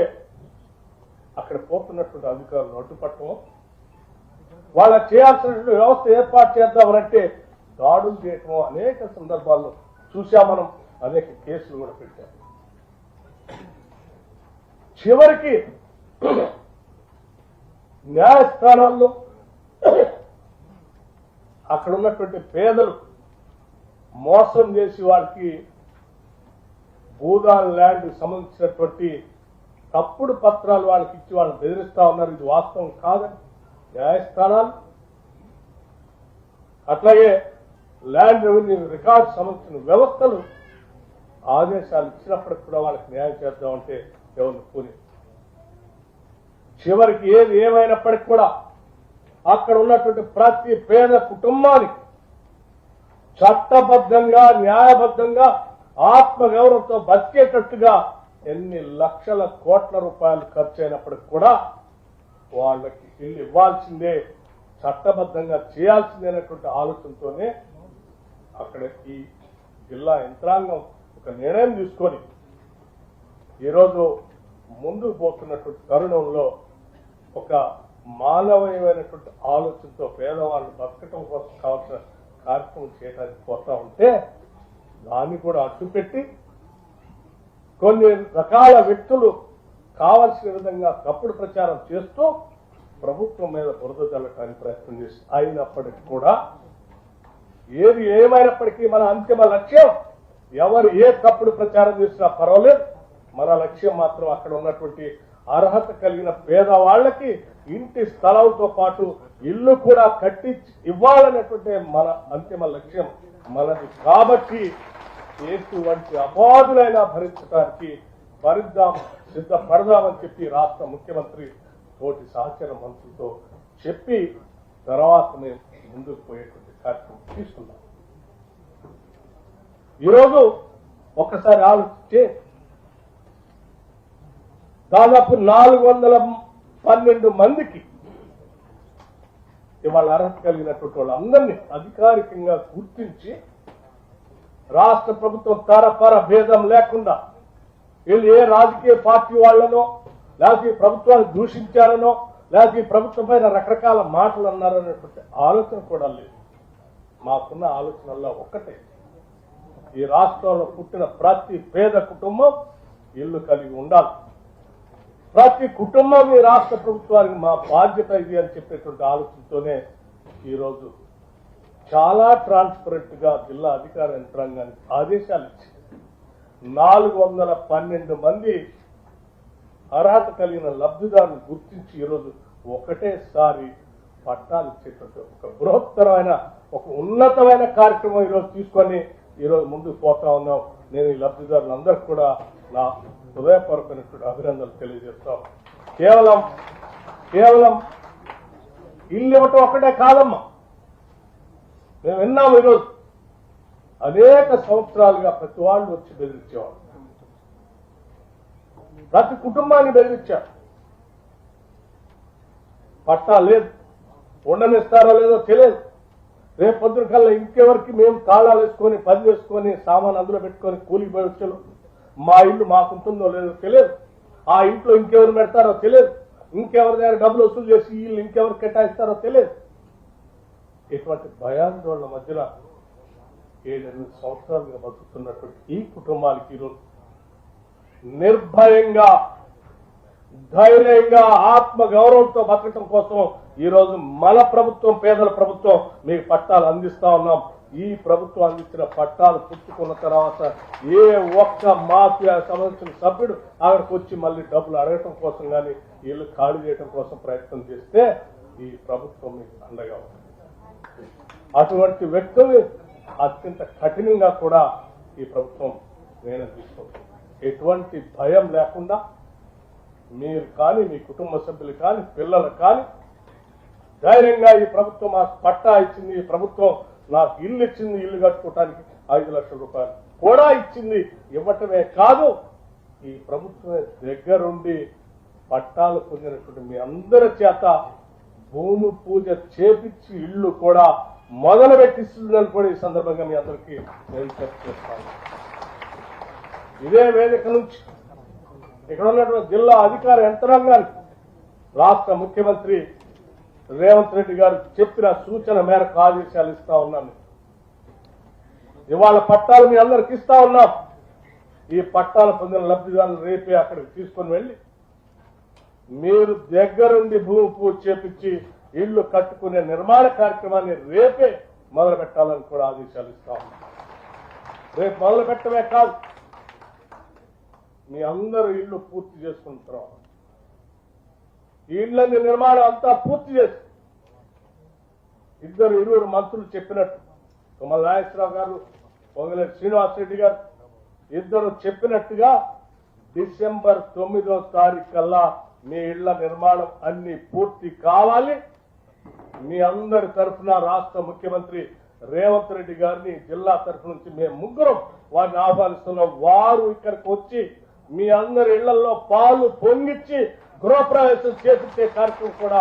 అక్కడ పోతున్నటువంటి అధికారులు అడ్డుపట్టడం, వాళ్ళ చేయాల్సినటువంటి వ్యవస్థ ఏర్పాటు చేద్దామనంటే దాడులు చేయటం అనేక సందర్భాల్లో చూశాం. మనం అనేక కేసులు కూడా పెట్టాం. చివరికి న్యాయస్థానాల్లో అక్కడ ఉన్నటువంటి పేదలు మోసం చేసి వాళ్ళకి భూదాన్ ల్యాండ్ సంబంధించినటువంటి తప్పుడు పత్రాలు వాళ్ళకి ఇచ్చి వాళ్ళని బెదిరిస్తా ఉన్నారు. ఇది వాస్తవం కాదని న్యాయస్థానాలు, అట్లాగే ల్యాండ్ రెవెన్యూ రికార్డు సంబంధించిన వ్యవస్థలు ఆదేశాలు ఇచ్చినప్పటికి కూడా వాళ్ళకి న్యాయం చేద్దామంటే ఎవరిని పూని. చివరికి ఏది ఏమైనప్పటికీ కూడా అక్కడ ఉన్నటువంటి ప్రతి పేద కుటుంబానికి చట్టబద్ధంగా న్యాయబద్ధంగా ఆత్మగౌరవంతో బతికేటట్టుగా ఎన్ని లక్షల కోట్ల రూపాయలు ఖర్చు అయినప్పటికి కూడా వాళ్ళకి ఇల్లు ఇవ్వాల్సిందే, చట్టబద్ధంగా చేయాల్సిందేనటువంటి ఆలోచనతోనే అక్కడ ఈ జిల్లా యంత్రాంగం ఒక నిర్ణయం తీసుకొని ఈరోజు ముందుకు పోతున్నటువంటి తరుణంలో ఒక మానవీయమైనటువంటి ఆలోచనతో పేదవాళ్ళు బతకటం కోసం కావాల్సిన కార్యక్రమం చేయడానికి పోతా ఉంటే దాన్ని కూడా అడ్డుపెట్టి కొన్ని రకాల వ్యక్తులు కావలసిన విధంగా తప్పుడు ప్రచారం చేస్తూ ప్రభుత్వం మీద బురద చల్లటానికి ప్రయత్నం చేసి అయినప్పటికీ కూడా ఏది ఏమైనప్పటికీ మన అంతిమ లక్ష్యం ఎవరు ఏ తప్పుడు ప్రచారం చేసినా పర్వాలేదు, మన లక్ష్యం మాత్రం అక్కడ ఉన్నటువంటి అర్హత కలిగిన పేదవాళ్లకి ఇంటి స్థలంతో పాటు ఇల్లు కూడా కట్టించి ఇవ్వాలనేటువంటి మన అంతిమ లక్ష్యం మనది. కాబట్టి ఎటువంటి అబాధులైనా భరించడానికి సిద్ధపడదామని చెప్పి రాష్ట్ర ముఖ్యమంత్రి తోటి సహచర మంత్రులతో చెప్పి తర్వాత మేము ముందుకు పోయేటువంటి కార్యక్రమం తీసుకున్నాం. ఈరోజు ఒక్కసారి ఆలోచించే దాదాపు 412 మందికి ఇవాళ అర్హత కలిగినటువంటి వాళ్ళందరినీ అధికారికంగా గుర్తించి రాష్ట్ర ప్రభుత్వం తరపర భేదం లేకుండా వీళ్ళు ఏ రాజకీయ పార్టీ వాళ్లనో లేకపోతే ప్రభుత్వాన్ని దూషించారనో లేకపోతే ప్రభుత్వం పైన రకరకాల మాటలు అన్నారనేటువంటి ఆలోచన కూడా లేదు. మాకున్న ఆలోచనల్లో ఒక్కటే, ఈ రాష్ట్రంలో పుట్టిన ప్రతి పేద కుటుంబం ఇల్లు కలిగి ఉండాలి. ప్రతి కుటుంబం ఈ రాష్ట్ర ప్రభుత్వానికి మా బాధ్యత ఇది అని చెప్పేటువంటి ఆలోచనతోనే ఈరోజు చాలా ట్రాన్స్పరెంట్ గా జిల్లా అధికార యంత్రాంగానికి ఆదేశాలు ఇచ్చి 412 మంది అర్హత కలిగిన లబ్ధిదారులను గుర్తించి ఈరోజు ఒకటేసారి పట్టాలు ఇచ్చేటువంటి ఒక బృహత్తరమైన ఒక ఉన్నతమైన కార్యక్రమం ఈరోజు తీసుకొని ఈరోజు ముందుకు పోతా ఉన్నాం. నేను ఈ లబ్ధిదారులందరికీ కూడా నా హృదయపూర్వకమైనటువంటి అభినందనలు తెలియజేస్తాం. కేవలం ఇల్లు ఇవ్వటం ఒక్కటే కాదమ్మా. మేము విన్నాము ఈరోజు అనేక సంవత్సరాలుగా ప్రతి వాళ్ళు వచ్చి బెదిరించేవాళ్ళు, ప్రతి కుటుంబాన్ని బెదిరించారు. పట్టా లేదు, ఉండనిస్తారో లేదో తెలియదు. రేపు పొద్దున కల్లా ఇంకెవరికి మేము తాళాలు వేసుకొని పని చేసుకొని సామాన్ అందులో పెట్టుకొని కూలికి పోయి వచ్చారు. మా ఇల్లు మాకుంటుందో లేదో తెలియదు, ఆ ఇంట్లో ఇంకెవరు పెడతారో తెలియదు, ఇంకెవరి దగ్గర డబ్బులు వసూలు చేసి ఈ ఇల్లు ఇంకెవరు కేటాయిస్తారో తెలియదు. ఇటువంటి భయాందోళన మధ్యన 7-8 సంవత్సరాలుగా బతుకుతున్నటువంటి ఈ కుటుంబాలకి ఈరోజు నిర్భయంగా ధైర్యంగా ఆత్మ గౌరవంతో బతకటం కోసం ఈరోజు మన ప్రభుత్వం, పేదల ప్రభుత్వం మీకు పట్టాలు అందిస్తా ఉన్నాం. ఈ ప్రభుత్వం అందించిన పట్టాలు పుచ్చుకున్న తర్వాత ఏ ఒక్క మాఫియా సంబంధించిన సభ్యుడు అక్కడికి వచ్చి మళ్ళీ డబ్బులు అడగటం కోసం కానీ ఇల్లు ఖాళీ చేయడం కోసం ప్రయత్నం చేస్తే ఈ ప్రభుత్వం మీకు అండగా ఉంది. అటువంటి వ్యక్తుల్ని అత్యంత కఠినంగా కూడా ఈ ప్రభుత్వం నిర్ణయం తీసుకుంటుంది. ఎటువంటి భయం లేకుండా మీరు కానీ మీ కుటుంబ సభ్యులు కానీ పిల్లలు కానీ ధైర్యంగా ఈ ప్రభుత్వం మాకు పట్టా ఇచ్చింది, ఈ ప్రభుత్వం నాకు ఇల్లు ఇచ్చింది, ఇల్లు కట్టుకోవడానికి 5 లక్షల రూపాయలు కూడా ఇచ్చింది, ఇవ్వటమే కాదు ఈ ప్రభుత్వమే దగ్గరుండి పట్టాలు పొందినటువంటి మీ అందరి చేత భూమి పూజ చేపించి ఇల్లు కూడా మొదలు పెట్టిస్తుందని కూడా ఈ సందర్భంగా మీ అందరికీ నేను చేస్తాను. ఇదే వేదిక నుంచి ఇక్కడ ఉన్నటువంటి జిల్లా అధికార యంత్రాంగానికి రాష్ట్ర ముఖ్యమంత్రి రేవంత్ రెడ్డి గారు చెప్పిన సూచన మేరకు ఆదేశాలు ఇస్తా ఉన్నాను. ఇవాళ పట్టాలు మీ అందరికి ఇస్తా ఉన్నాం. ఈ పట్టాలు పొందిన లబ్ధిదారులు రేపే అక్కడికి తీసుకొని వెళ్ళి మీరు దగ్గరుండి భూమి పూజ చేపించి ఇళ్లు కట్టుకునే నిర్మాణ కార్యక్రమాన్ని రేపే మొదలు పెట్టాలని కూడా ఆదేశాలు ఇస్తా ఉన్నాం. రేపు మొదలు పెట్టడమే కాదు, మీ అందరూ ఇళ్లు పూర్తి చేసుకున్న తర్వాత ఈ ఇళ్లని నిర్మాణం అంతా పూర్తి చేసి 2 మంత్రులు చెప్పినట్టు తుమ్మల నాగేశ్వరరావు గారు, పొంగులేటి శ్రీనివాసరెడ్డి గారు ఇద్దరు చెప్పినట్టుగా డిసెంబర్ 9వ తారీఖు కల్లా మీ ఇళ్ల నిర్మాణం అన్ని పూర్తి కావాలి. మీ అందరి తరఫున రాష్ట్ర ముఖ్యమంత్రి రేవంత్ రెడ్డి గారిని జిల్లా తరఫు నుంచి మేము ముగ్గురం వారిని ఆహ్వానిస్తున్నాం. వారు ఇక్కడికి వచ్చి మీ అందరి ఇళ్లలో పాలు పొంగిచ్చి గృహప్రవేశం చేపించే కార్యక్రమం కూడా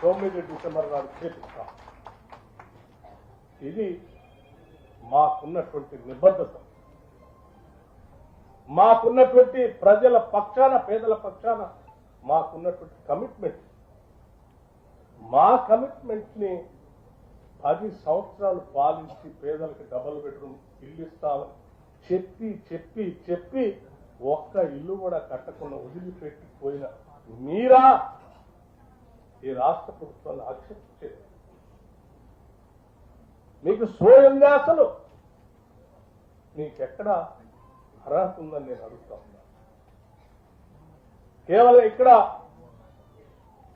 9 డిసెంబర్ నాడు చేపిస్తాం. ఇది మాకున్నటువంటి నిబద్ధత, మాకున్నటువంటి ప్రజల పక్షాన, పేదల పక్షాన మాకున్నటువంటి కమిట్మెంట్. మా కమిట్మెంట్ ని 10 సంవత్సరాలు పాలించి పేదలకు డబుల్ బెడ్రూమ్ ఇల్లు ఇస్తామని చెప్పి చెప్పి చెప్పి ఒక్క ఇల్లు కూడా కట్టకుండా వదిలిపెట్టిపోయిన మీరా ఈ రాష్ట్ర ప్రభుత్వాన్ని ఆక్షేపించేది? మీకు స్వయంగా అసలు నీకెక్కడ అర్హత ఉందని నేను అడుగుతా ఉన్నా. కేవలం ఇక్కడ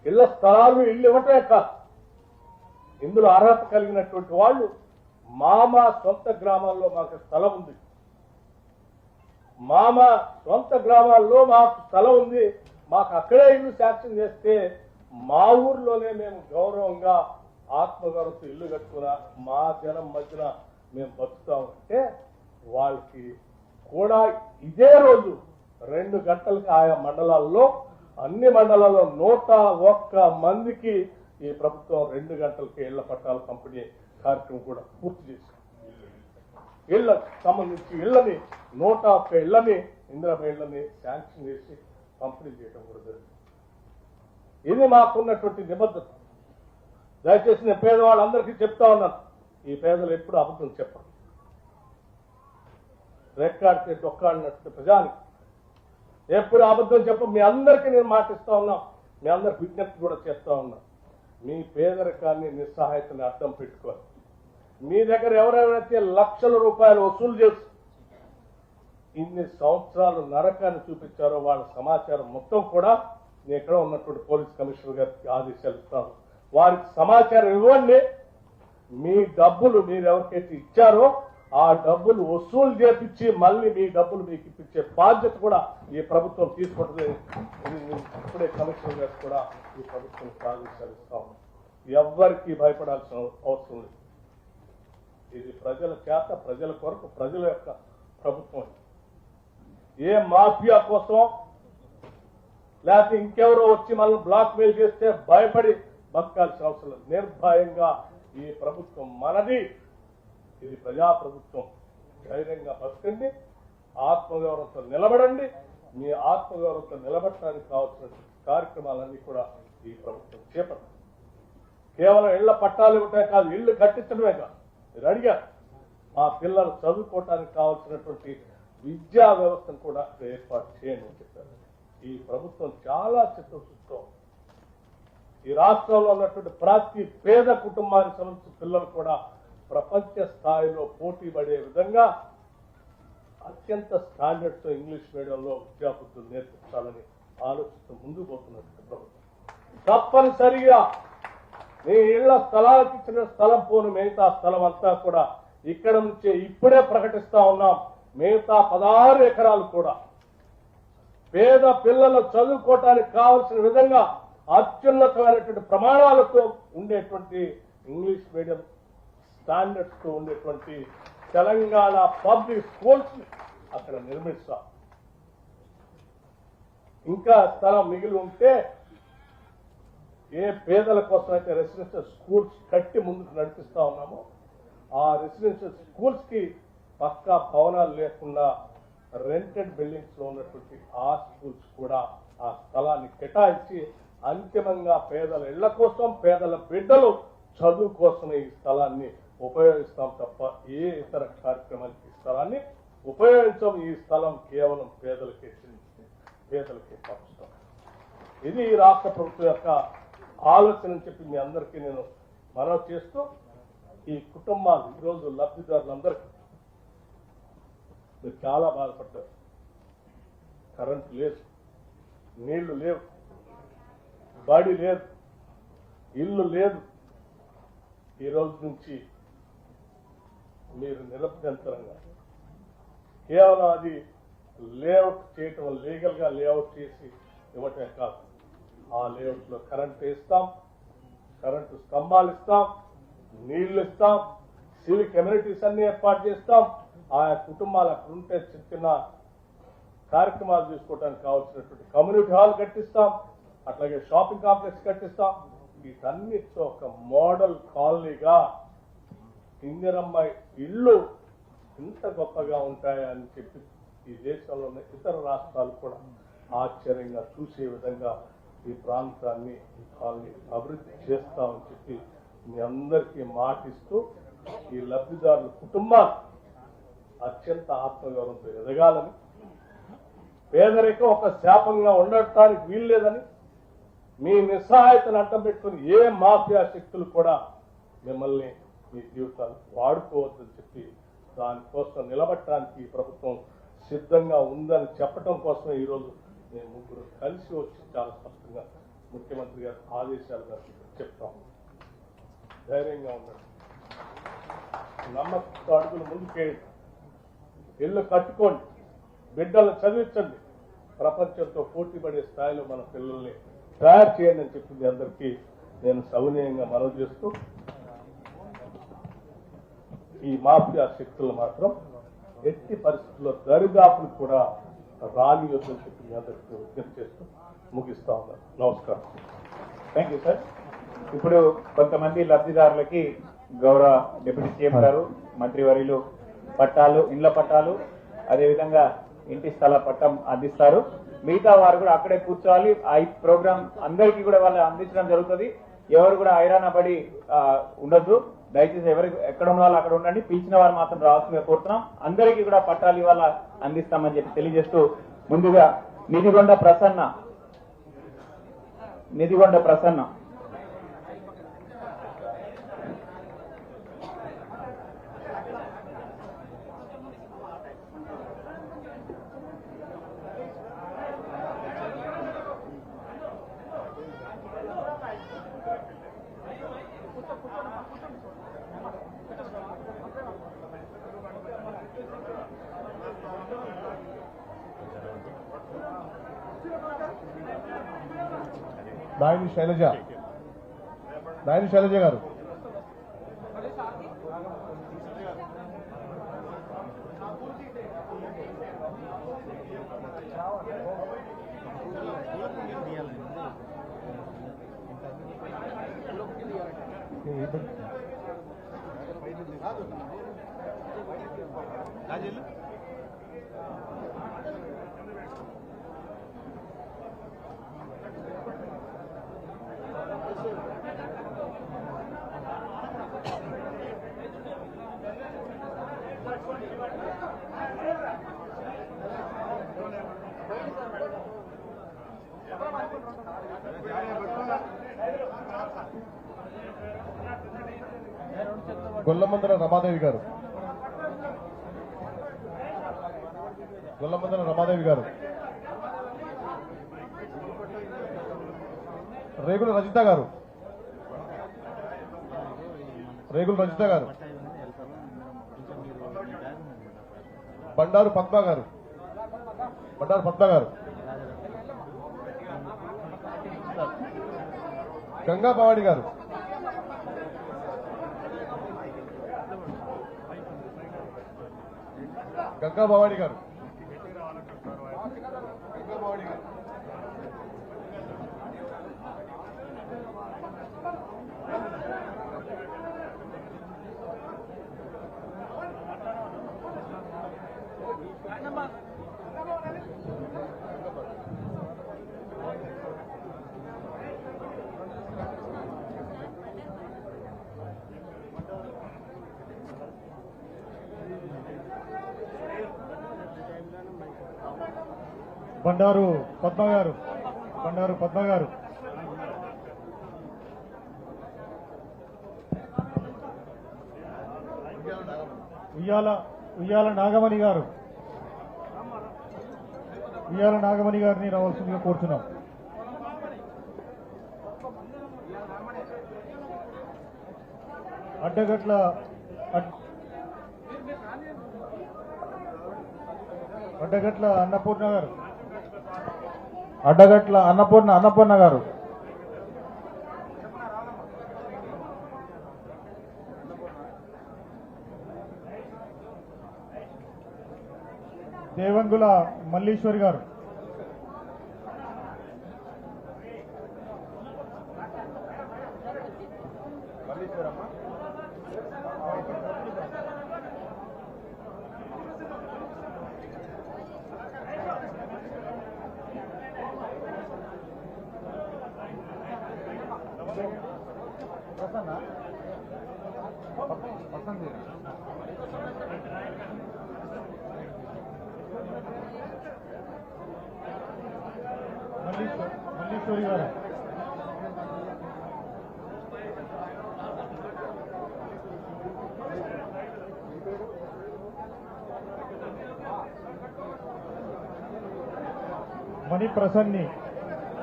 ఇళ్ల స్థలాలు ఇల్లు ఇవ్వటమే కాదు, ఇందులో అర్హత కలిగినటువంటి వాళ్ళు మా సొంత గ్రామాల్లో మాకు స్థలం ఉంది, మా సొంత గ్రామాల్లో మాకు స్థలం ఉంది, మాకు అక్కడే ఇల్లు శాంక్షన్ చేస్తే మా ఊర్లోనే మేము గౌరవంగా ఆత్మగౌరవంతో ఇల్లు కట్టుకున్నా మా జనం మధ్యన మేము బతుకుతామంటే వాళ్ళకి కూడా ఇదే రోజు 2 గంటలకి ఆయా మండలాల్లో, అన్ని మండలాల్లో 101 మందికి ఈ ప్రభుత్వం 2 గంటలకి ఇళ్ల పట్టాల పంపిణీ కార్యక్రమం కూడా పూర్తి చేసింది. ఇళ్లకు సంబంధించి ఇళ్లని 101 ఇళ్లని, ఇందిరమ్మ ఇళ్లని శాంక్షన్ చేసి పంపిణీ చేయడం కూడా జరిగింది. ఇది మాకున్నటువంటి నిబద్ధత. దయచేసి నేను పేదవాళ్ళందరికీ చెప్తా ఉన్నాను, ఈ పేదలు ఎప్పుడు అబద్ధం చెప్పరు. రెక్కాడితే డొక్కాడినట్టు ప్రజానికి ఎప్పుడు అబద్ధం చెప్ప. మీ అందరికీ నేను మాటిస్తా ఉన్నా, మీ అందరికి విజ్ఞప్తి కూడా చేస్తా ఉన్నా. మీ పేదరికాన్ని, నిస్సహాయతని అర్థం పెట్టుకోవాలి. మీ దగ్గర ఎవరెవరైతే లక్షల రూపాయలు వసూలు చేసి ఇన్ని సంవత్సరాలు నరకాన్ని చూపించారో వాళ్ళ సమాచారం మొత్తం కూడా నేను ఎక్కడ ఉన్నటువంటి పోలీస్ కమిషనర్ గారికి ఆదేశాలు ఇస్తాను. వారికి సమాచారం ఇవ్వండి. మీ డబ్బులు మీరు ఎవరికైతే ఇచ్చారో ఆ డబ్బులు వసూలు చేపించి మళ్ళీ మీ డబ్బులు మీకు ఇప్పించే బాధ్యత కూడా ఈ ప్రభుత్వం తీసుకుంటుంది. ఇప్పుడే కమిషనర్ గారు కూడా ఈ ప్రభుత్వం సాధిస్తాం. ఎవ్వరికి భయపడాల్సిన అవసరం లేదు. ఇది ప్రజల చేత, ప్రజల కొరకు, ప్రజల యొక్క ప్రభుత్వం. ఏ మాఫియా కోసం లేకపోతే ఇంకెవరో వచ్చి మనం బ్లాక్ మెయిల్ చేస్తే భయపడి బతకాల్సిన అవసరం లేదు. నిర్భయంగా ఈ ప్రభుత్వం మనది, ఇది ప్రజా ప్రభుత్వం. ధైర్యంగా బతకండి, ఆత్మగౌరవంతో నిలబడండి. మీ ఆత్మగౌరవంతో నిలబడటానికి కావాల్సిన కార్యక్రమాలన్నీ కూడా ఈ ప్రభుత్వం చేపడుతుంది. కేవలం ఇళ్ల పట్టాలు ఇవ్వటమే కాదు, ఇళ్లు కట్టించడమే కాదు. మీరు అడిగారు, మా పిల్లలు చదువుకోవటానికి కావాల్సినటువంటి విద్యా వ్యవస్థను కూడా ఏర్పాటు చేయండి అని చెప్పారు. ఈ ప్రభుత్వం చాలా చిత్తశుద్ధితో ఈ రాష్ట్రంలో ఉన్నటువంటి ప్రతి పేద కుటుంబానికి సంబంధించిన పిల్లలు కూడా ప్రపంచ స్థాయిలో పోటీ పడే విధంగా అత్యంత స్టాండర్డ్స్ ఇంగ్లీష్ మీడియంలో విద్యాబుద్ధులు నేర్పించాలని ఆలోచిస్తూ ముందుకు పోతున్నటువంటి ప్రభుత్వం. తప్పనిసరిగా మీ ఇళ్ల స్థలాలకు ఇచ్చిన స్థలం పోను మిగతా స్థలం అంతా కూడా ఇక్కడ నుంచే ఇప్పుడే ప్రకటిస్తా ఉన్నాం. మిగతా 16 ఎకరాలు కూడా పేద పిల్లలు చదువుకోవటానికి కావలసిన విధంగా అత్యున్నతమైనటువంటి ప్రమాణాలతో ఉండేటువంటి ఇంగ్లీష్ మీడియం స్టాండర్డ్స్ తో ఉండేటువంటి తెలంగాణ పబ్లిక్ స్కూల్స్ అక్కడ నిర్మిస్తాం. ఇంకా స్థలం మిగిలి ఉంటే ఏ పేదల కోసం అయితే రెసిడెన్షియల్ స్కూల్స్ కట్టి ముందుకు నడిపిస్తా ఉన్నామో ఆ రెసిడెన్షియల్ స్కూల్స్ కి పక్కా భవనాలు లేకుండా రెంటెడ్ బిల్డింగ్స్ లో ఉన్నటువంటి ఆ స్కూల్స్ కూడా ఆ స్థలాన్ని కేటాయించి అంతిమంగా పేదల ఇళ్ల కోసం, పేదల బిడ్డలు చదువు కోసం ఈ స్థలాన్ని ఉపయోగిస్తాం తప్ప ఏ ఇతర కార్యక్రమానికి ఈ స్థలాన్ని ఉపయోగించం. ఈ స్థలం కేవలం పేదలకే పంచుతాం. ఇది ఈ రాష్ట్ర ప్రభుత్వం యొక్క ఆలోచన అని చెప్పి మీ అందరికీ నేను మనవి చేస్తూ, ఈ కుటుంబాలు ఈరోజు లబ్ధిదారులందరికీ మీరు చాలా బాధపడ్డారు. కరెంటు లేదు, నీళ్లు లేవు, బడి లేదు, ఇల్లు లేదు. ఈ రోజు నుంచి మీరు నిరభ్యంతరంగా కేవలం అది లేఅవుట్ చేయటం, లీగల్ గా లేఅవుట్ చేసి ఇవ్వటమే కాదు, ఆ లేఅవుట్ లో కరెంటు ఇస్తాం, కరెంటు స్తంభాలు ఇస్తాం, నీళ్లు ఇస్తాం, సివిక్ కమ్యూనిటీస్ అన్ని ఏర్పాటు చేస్తాం. ఆయా కుటుంబాలు అక్కడ ఉంటే చిన్న చిన్న కార్యక్రమాలు తీసుకోవడానికి కావాల్సినటువంటి కమ్యూనిటీ హాల్ కట్టిస్తాం, అట్లాగే షాపింగ్ కాంప్లెక్స్ కట్టిస్తాం. వీటన్నిటితో ఒక మోడల్ కాలనీగా ఇందిరమ్మ ఇళ్ళు ఇంత గొప్పగా ఉంటాయా అని చెప్పి ఈ దేశంలో ఉన్న ఇతర రాష్ట్రాలు కూడా ఆశ్చర్యంగా చూసే విధంగా ఈ ప్రాంతాన్ని, ఈ కాలనీ అభివృద్ధి చేస్తామని చెప్పి మీ అందరికీ మాటిస్తూ, ఈ లబ్ధిదారుల కుటుంబాలు అత్యంత ఆత్మగౌరవంతో ఎదగాలని, పేదరికం ఒక శాపంగా ఉండటానికి వీల్లేదని, మీ నిస్సహాయతను అడ్డం పెట్టుకుని ఏ మాఫియా శక్తులు కూడా మిమ్మల్ని మీ జీవితాలు వాడుకోవద్దని చెప్పి దానికోసం నిలబడటానికి ఈ ప్రభుత్వం సిద్ధంగా ఉందని చెప్పడం కోసం ఈరోజు మేము ముగ్గురు కలిసి వచ్చి చాలా స్పష్టంగా ముఖ్యమంత్రి గారి ఆదేశాలుగా చెప్తాం. ధైర్యంగా ఉండండి, నమ్మకంతో అడుగులు ముందుకేయండి, ఇల్లు కట్టుకోండి, బిడ్డలను చదివించండి, ప్రపంచంతో పోటీ పడే స్థాయిలో మన పిల్లల్ని తయారు చేయండి అని చెప్పింది అందరికీ నేను సవినయంగా మనవి చేస్తూ, ఈ మాఫియా శక్తులు మాత్రం ఎట్టి పరిస్థితుల్లో దరిదాపులు కూడా రానియొద్దని చెప్పి మీ అందరికీ విజ్ఞప్తి చేస్తూ ముగిస్తా ఉన్నాను. నమస్కారం. Thank you sir. ఇప్పుడు కొంతమంది లబ్ధిదారులకి గౌరవ డిప్యూటీ సీఎం గారు, మంత్రివర్యులు పట్టాలు, ఇండ్ల పట్టాలు, అదేవిధంగా ఇంటి స్థల పట్టం అందిస్తారు. మిగతా వారు కూడా అక్కడే కూర్చోవాలి. ఆ ప్రోగ్రామ్ అందరికీ కూడా వాళ్ళు అందించడం జరుగుతుంది. ఎవరు కూడా హైరాణ పడి ఉండొద్దు. దయచేసి ఎవరు ఎక్కడ ఉన్న వాళ్ళు అక్కడ ఉండండి. పిలిచిన వారు మాత్రం రావాల్సిందిగా కోరుతున్నాం. అందరికీ కూడా పట్టాలు ఇవాళ అందిస్తామని చెప్పి తెలియజేస్తూ, ముందుగా నిధిగొండ ప్రసన్న నాయని శైలజ గారు, గొల్లమందల రమాదేవి గారు, రేగుల రజిత గారు, బండారు పద్మ గారు, గంగా భవాని గారు, బండారు పద్మ గారు, ఉయ్యాల నాగమణి గారిని రావాల్సిందిగా కోరుతున్నాం. అడ్డగట్ల అన్నపూర్ణ గారు, దేవంగుల మల్లీశ్వరి గారు, మల్లీశ్వరి గారు,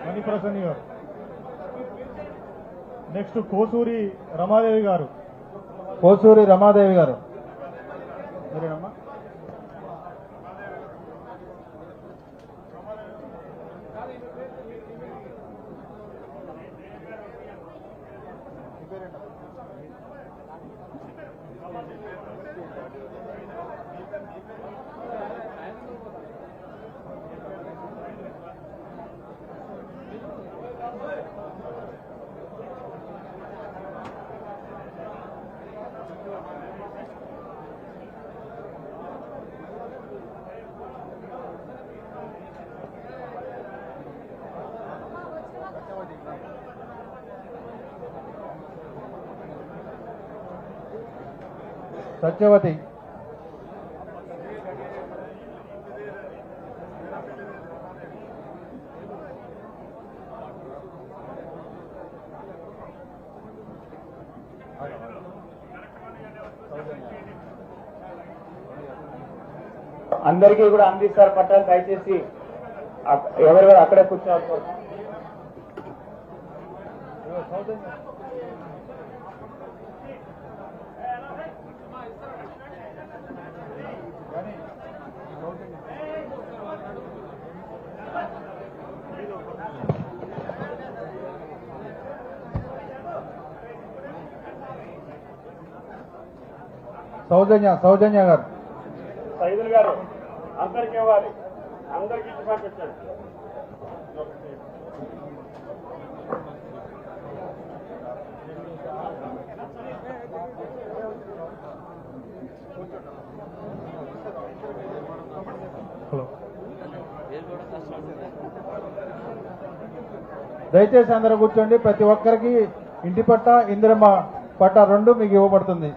మణిప్రసన్ని గారు, నెక్స్ట్ కోసూరి రమాదేవి గారు, మీరేనమ్మా? సత్యవతి, అందరికీ కూడా అందిస్తారు పట్టాలు. దయచేసి ఎవరెవరు అక్కడే కూర్చోవాలి. సౌజన్య గారు. సైదుల్ గారు అందరికి ఇవ్వాలి, అందరికి ఇచ్చి పంపించండి. హలో, దయచేసి అందరూ కూర్చోండి. ప్రతి ఒక్కరికి ఇంటి పట్టా ఇందిరమ్మ పట్టా 2 మీకు ఇవ్వబడుతుంది.